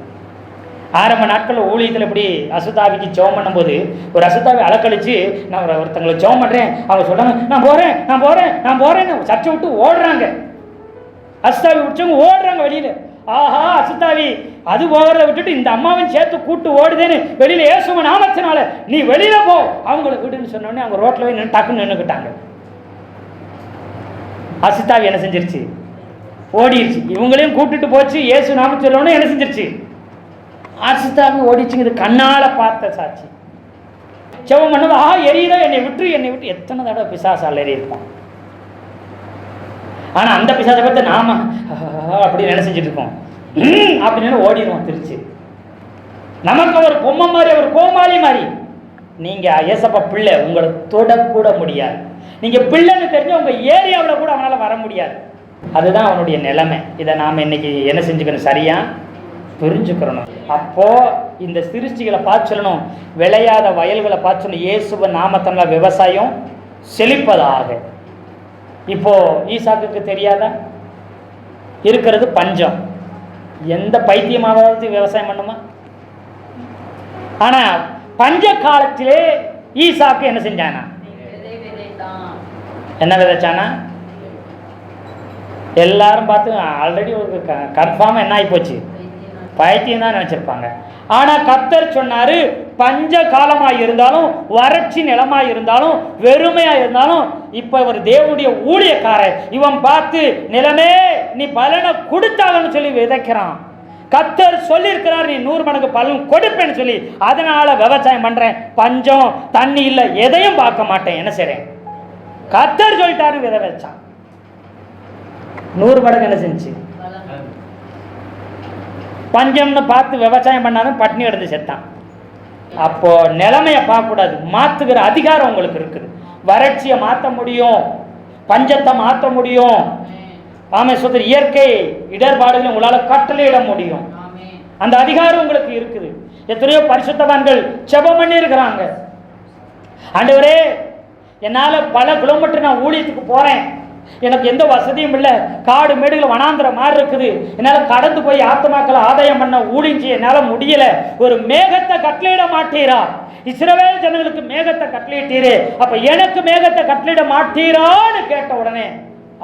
ஆரம்ப நாட்களில் ஊழியத்தில் இப்படி அசுத்தாவிக்கு ஜெபம் பண்ணும்போது ஒரு அசுத்தாவி அலக்கழிச்சு நான் ஒருத்தங்களை ஜெபம் பண்ணுறேன், அவங்க சொல்கிறாங்க நான் போகிறேன்னு சர்ச்சை விட்டு ஓடுறாங்க. அசுத்தாவி விட்டவங்க ஓடுறாங்க வெளியில். ஆஹா அசுத்தாவி அது போகிறத விட்டுட்டு இந்த அம்மாவையும் சேர்த்து கூட்டு ஓடுதேன்னு வெளியில் ஏசுவ நாமத்தினால நீ வெளியில போ அவங்கள விடுன்னு சொன்னோடனே அவங்க ரோட்டில் போய் நின்று டக்குன்னு நின்றுக்கிட்டாங்க. அசுத்தாவி என்ன செஞ்சிருச்சு? ஓடிடுச்சு. இவங்களையும் கூப்பிட்டுட்டு போச்சு. ஏசு நாம சொல்லணும்னு என்ன செஞ்சிருச்சு? அசுத்தாவி ஓடிச்சுங்க. இது கண்ணால பார்த்த சாட்சி. செவம் பண்ணது எரியுதோ என்னை விட்டு எத்தனை தடவை பிசாசால் எறியிருப்பான். ஆனா அந்த பிசாசை பார்த்து நாம அப்படின்னு என்ன செஞ்சுட்டு இருக்கோம் அப்படின்னு ஓடிடுவோம் திருச்சி. நமக்கு ஒரு பொம்மை மாதிரி, ஒரு கோமாளி மாதிரி. நீங்க ஏசப்பா பிள்ளை, உங்களை தொடக்கூட முடியாது. நீங்க பிள்ளைன்னு தெரிஞ்சு உங்க ஏரியாவில் கூட அவனால வர முடியாது. அதுதான் அவனுடைய நிலைமை. இதை நாம இன்னைக்கு என்ன செஞ்சுக்கணும்? சரியா புரிஞ்சுக்கிறணும். அப்போ இந்த சிருஷ்டிகளை பார்த்து சொல்லணும், விளையாத வயல்களை பார்த்து சொல்லணும், இயேசுவ நாமத்தனால விவசாயம் செழிப்பதாக. இப்போ ஈசாக்குக்கு தெரியாதா? இருக்கிறது பஞ்சம். எந்த பைத்தியமாவது விவசாயம் பண்ணுமா? ஆனா பஞ்ச காலத்திலே ஈசாக்கு என்ன செஞ்சானா? என்ன விதைச்சானா? எல்லாரும் பார்த்து ஆல்ரெடி ஒரு கன்ஃபார்ம் என்ன ஆகி போச்சு, பைத்தியம் தான் நினைச்சிருப்பாங்க. ஆனா கர்த்தர் சொன்னாரு, பஞ்ச காலமாய் இருந்தாலும், வறட்சி நிலமாய் இருந்தாலும், வெறுமையா இருந்தாலும், இப்ப இவர் தேவனுடைய ஊழியக்காரர், இவன் பார்த்து நிலமே நீ பலனை கொடுத்தாங்கன்னு சொல்லி விதைக்கிறான். கர்த்தர் சொல்லி இருக்கிறார், நீ 100 மடங்கு பலன் கொடுப்பேன்னு சொல்லி, அதனால விவசாயம் பண்றேன். பஞ்சம் தண்ணி இல்லை, எதையும் பார்க்க மாட்டேன், என்ன செய்றேன்? கர்த்தர் சொல்லிட்டாரு, விதை வச்சான். 100 மடங்கு என்ன செஞ்சு? பஞ்சம்னு பார்த்து விவசாயம் பண்ணாலும் பட்னி எடுத்து செத்தான். அப்போ நிலைமையை பார்க்கக்கூடாது, மாத்துகிற அதிகாரம் உங்களுக்கு இருக்குது. வறட்சியை மாற்ற முடியும், பஞ்சத்தை மாற்ற முடியும், ஆமை சோதரி, இயற்கை இடர்பாடுகளை உங்களால் கட்டளையிட முடியும். அந்த அதிகாரம் உங்களுக்கு இருக்குது. எத்தனையோ பரிசுத்தவான்கள் ஜெபம் பண்ணி இருக்கிறாங்க. ஆண்டவரே, என்னால் பல கிலோமீட்டர் நான் ஊழியத்துக்கு போறேன், எனக்கு எந்த வசதியும் இல்லை, காடு மேடுகள் வனாந்திர மாதிரி இருக்குது, என்னால் கடந்து போய் ஆத்மாக்களை ஆதாயம் பண்ண ஊழியம் செய்ய என்னால் முடியல, ஒரு மேகத்தை கட்டளையிட மாட்டீரா? இஸ்ரவேல் ஜனங்களுக்கு மேகத்தை கட்டளையிட்டீரே, அப்ப எனக்கு மேகத்தை கட்டளையிட மாட்டீரான்னு கேட்ட உடனே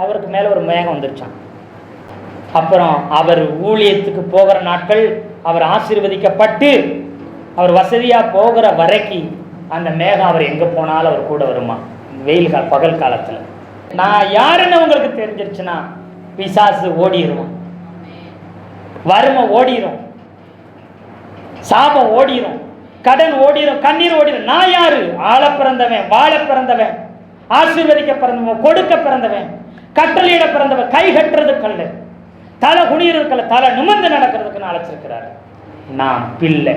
அவருக்கு மேல ஒரு மேகம் வந்துருச்சான். அப்புறம் அவர் ஊழியத்துக்கு போகிற நாட்கள், அவர் ஆசீர்வதிக்கப்பட்டு அவர் வசதியா போகிற வரைக்கும் அந்த மேகம் அவர் எங்க போனாலும் அவர் கூட வருமா? வெயில் கால பகல் காலத்துல. நான் யாருன்னு உங்களுக்கு தெரிஞ்சிருச்சுன்னா பிசாசு ஓடிடும், வறுமை ஓடிடும், சாபம் ஓடிடும், கடன் ஓடிடும், கண்ணீர் ஓடிடும். நான் யாரு? ஆள பிறந்தவன், வாழ பிறந்தவன், ஆசீர்வதிக்க பிறந்தவன், கொடுக்க பிறந்தவன், கட்டளையிட பிறந்தவன், கை கட்டுறதுக்கு அல்ல, தலை குனியறதுக்கு, தலை நிமிர்ந்து நடக்கிறதுக்கு அழைச்சிருக்கிறார். நான் பிள்ளை.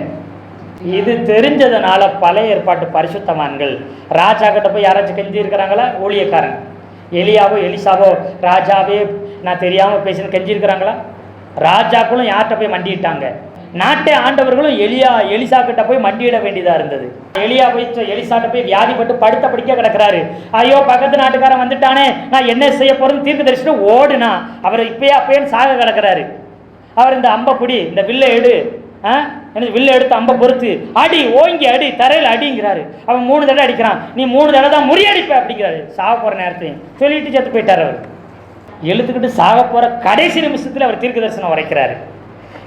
இது தெரிஞ்சதுனால பழைய ஏற்பாட்டு பரிசுத்தவான்கள் ராஜா கிட்ட போய் யாராச்சும் கெஞ்சி இருக்கிறாங்களா? ஊழியக்காரன் எலியாவோ எலிசாவோ ராஜாவே நான் தெரியாம பேசினு கெஞ்சி இருக்கிறாங்களா? ராஜாக்களும் யார்கிட்ட போய் மண்டிட்டாங்க? நாட்டை ஆண்டவர்களும் எலிசா கிட்ட போய் மண்டியிட வேண்டியதா இருந்தது. எலியா போய் எலிசாட்ட போய் வியாதிப்பட்டு படுத்த படிக்க கிடக்கிறாரு. ஐயோ, பக்கத்து நாட்டுக்காரன் வந்துட்டானே, நான் என்ன செய்ய போறேன்னு தீர்க்க தரிசிட்டு ஓடுனா அவர் இப்பயே அப்பேன்னு சாக கிடக்கிறாரு. அவர் இந்த அம்பை பிடி, இந்த வில்லை எடு, எனக்கு வில்லை எடுத்து அம்பை பொறுத்து அடி, ஓங்கி அடி, தரையில் அடிங்கிறாரு. அவன் 3 தடவை அடிக்கிறான். நீ 3 தடவை தான் முறியடிப்ப அப்படிங்கிறாரு. சாக போற நேரத்தையும் சொல்லிட்டு செத்து போயிட்டார். அவர் எழுத்துக்கிட்டு சாக போற கடைசி நிமிஷத்துல அவர் தீர்க்க தரிசனம் உரைக்கிறாரு.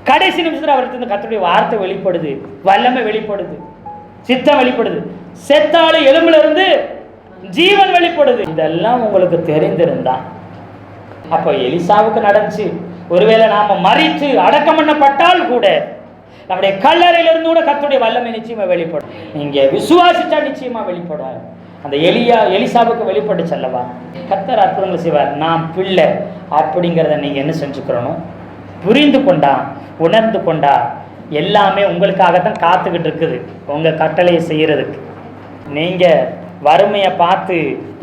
கடைசி நிமிஷத்துல அவருக்கு கர்த்தருடைய வார்த்தை வெளிப்படுது, வல்லமை வெளிப்படுது, சித்தம் வெளிப்படுது, செத்தால எலும்புல இருந்து ஜீவன் வெளிப்படுது. இதெல்லாம் உங்களுக்கு தெரிந்திருந்தா அப்போ எலிசாவுக்கு நடந்துச்சு. ஒருவேளை நாம மறித்து அடக்கம் பண்ணப்பட்டால் கூட நம்முடைய கல்லறையிலிருந்து கூட கர்த்தருடைய வல்லமை நிச்சயமா வெளிப்படும். நீங்க விசுவாசிச்சா நிச்சயமா வெளிப்படும். அந்த எலிசாவுக்கு வெளிப்பட்டு செல்லவா கர்த்தர் அற்புதங்கள் செய்வார். நான் பிள்ளை அப்படிங்கிறத நீங்க என்ன செஞ்சுக்கிறணும்? புரிந்து கொண்டா, உணர்ந்து கொண்டா, எல்லாமே உங்களுக்காகத்தான் காத்துக்கிட்டு இருக்குது உங்க கட்டளையை செய்யறதுக்கு. நீங்க வறுமையை பார்த்து,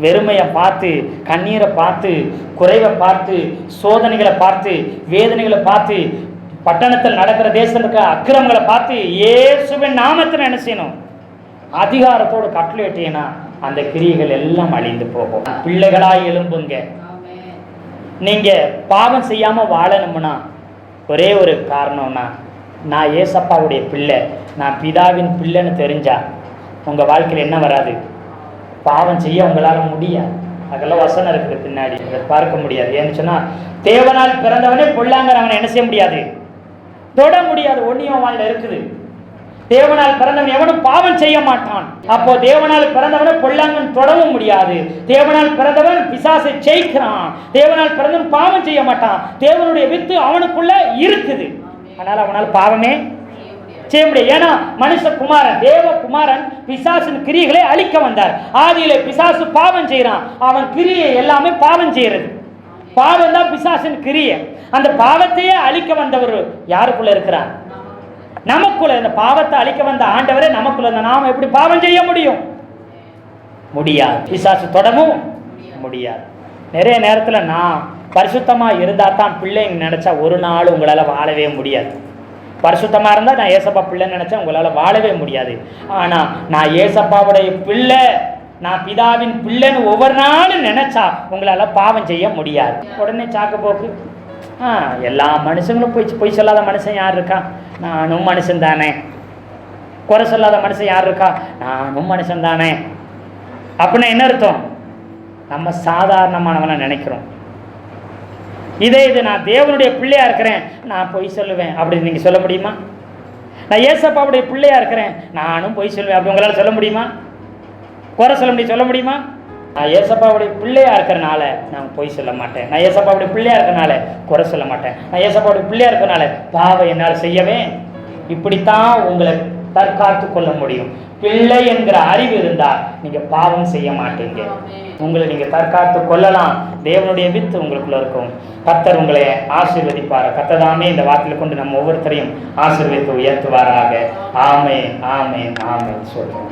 வெறுமையை பார்த்து, கண்ணீரை பார்த்து, குறைவை பார்த்து, சோதனைகளை பார்த்து, வேதனைகளை பார்த்து, பட்டணத்தில் நடக்கிற தேசத்தில் இருக்கிற அக்கிரமங்களை பார்த்து இயேசுவின் நாமத்தில் என்ன செய்யணும்? அதிகாரத்தோடு கட்டளையிட்டீங்கன்னா அந்த கிரியைகள் எல்லாம் அழிந்து போகும். பிள்ளைகளாய் எழும்புங்க. நீங்க பாவம் செய்யாம வாழணும்னா ஒரே ஒரு காரணம்னா, நான் ஏசப்பாவுடைய பிள்ளை, நான் பிதாவின் பிள்ளைன்னு தெரிஞ்சா உங்க வாழ்க்கையில் என்ன வராது? பாவம் செய்ய உங்களால முடியாது. அதெல்லாம் வசனம் இருக்குது பின்னாடி, அதை பார்க்க முடியாது. ஏன்னு சொன்னா, தேவனால் பிறந்தவனே பொல்லாங்கர் அவனை என்ன செய்ய முடியாது? தொட முடியாது. ஒன்னியம் வாழ்ல இருக்குது. தேவனால் பிறந்தவன் எவனும் பாவம் செய்ய மாட்டான். அப்போ தேவனால் பிறந்தவனை பொல்லாங்கன் தொடவும் முடியாது. தேவனால் பிறந்தவன் பிசாசை ஜெயிக்கிறான். தேவனால் பிறந்தவன் பாவம் செய்ய மாட்டான். தேவனுடைய வித்து அவனுக்குள்ள இருக்குது. அதனால அவனால் பாவமே செய்ய முடியாது. ஏன்னா மனுஷகுமாரன், தேவகுமாரன் பிசாசின் கிரியைகளை அழிக்க வந்தார். ஆதியிலே பிசாசு பாவம் செய்யறான். அவன் கிரியை எல்லாமே பாவம் செய்யறது. பாவம் தான் பிசாசின் கிரியை. அந்த பாவத்தையே அழிக்க வந்தவர் யாருக்குள்ள இருக்கிறார்? நமக்குள்ள. இந்த பாவத்தை அழிக்க வந்த ஆண்டவரே நமக்குள்ள. நாம எப்படி பாவம் செய்ய முடியும்? முடியாது. பிசாசு தொடவும் முடியாது. நிறைய நேரத்தில் நான் பரிசுத்தமா இருந்தா தான் பிள்ளைங்க நினைச்சா ஒரு நாள் உங்களால வாழவே முடியாது. பரிசுத்தமா இருந்தா நான் ஏசப்பா பிள்ளைன்னு நினைச்சா உங்களால வாழவே முடியாது. ஆனா நான் ஏசப்பாவுடைய பிள்ளை, நான் பிதாவின் பிள்ளைன்னு ஒவ்வொரு நாளும் நினைச்சா உங்களால பாவம் செய்ய முடியாது. உடனே சாக்கு போக்கு, எல்லா மனுஷங்களும் பொய் சொல்லாத மனுஷன் யார் இருக்கா? நானும் மனுஷன் தானே. குறை சொல்லாத மனுஷன் யார் இருக்கா? நானும் மனுஷன் தானே. அப்படின்னா என்ன அர்த்தம்? நம்ம சாதாரணமானவனை நினைக்கிறோம். இது நான் தேவனுடைய பிள்ளையா இருக்கிறேன், நான் பொய் சொல்லுவேன் அப்படின்னு நீங்க சொல்ல முடியுமா? நான் ஏசப்பாவுடைய பிள்ளையா இருக்கிறேன், நானும் பொய் சொல்லுவேன் அப்படி உங்களால சொல்ல முடியுமா? குறை சொல்ல முடியுமா? நான் ஏசப்பாவுடைய பிள்ளையா இருக்கிறனால நான் பொய் சொல்ல மாட்டேன். நான் ஏசப்பாவுடைய பிள்ளையா இருக்கிறனால குறை சொல்ல மாட்டேன். நான் ஏசப்பாவுடைய பிள்ளையா இருக்கிறனால பாவம் என்னால் செய்யவே. இப்படித்தான் உங்களை தற்காத்து கொள்ள முடியும். பிள்ளை என்கிற அறிவு இருந்தா நீங்க பாவம் செய்ய மாட்டீங்க. உங்களை நீங்க தற்காத்து கொள்ளலாம். தேவனுடைய வித்து உங்களுக்குள்ள இருக்கும். கர்த்தர் உங்களை ஆசீர்வதிப்பார். கர்த்ததாமே இந்த வார்த்தையில கொண்டு நம்ம ஒவ்வொருத்தரையும் ஆசீர்வதித்து உயர்த்துவாராக. ஆமென், ஆமென், ஆமென் சொல்றோம்.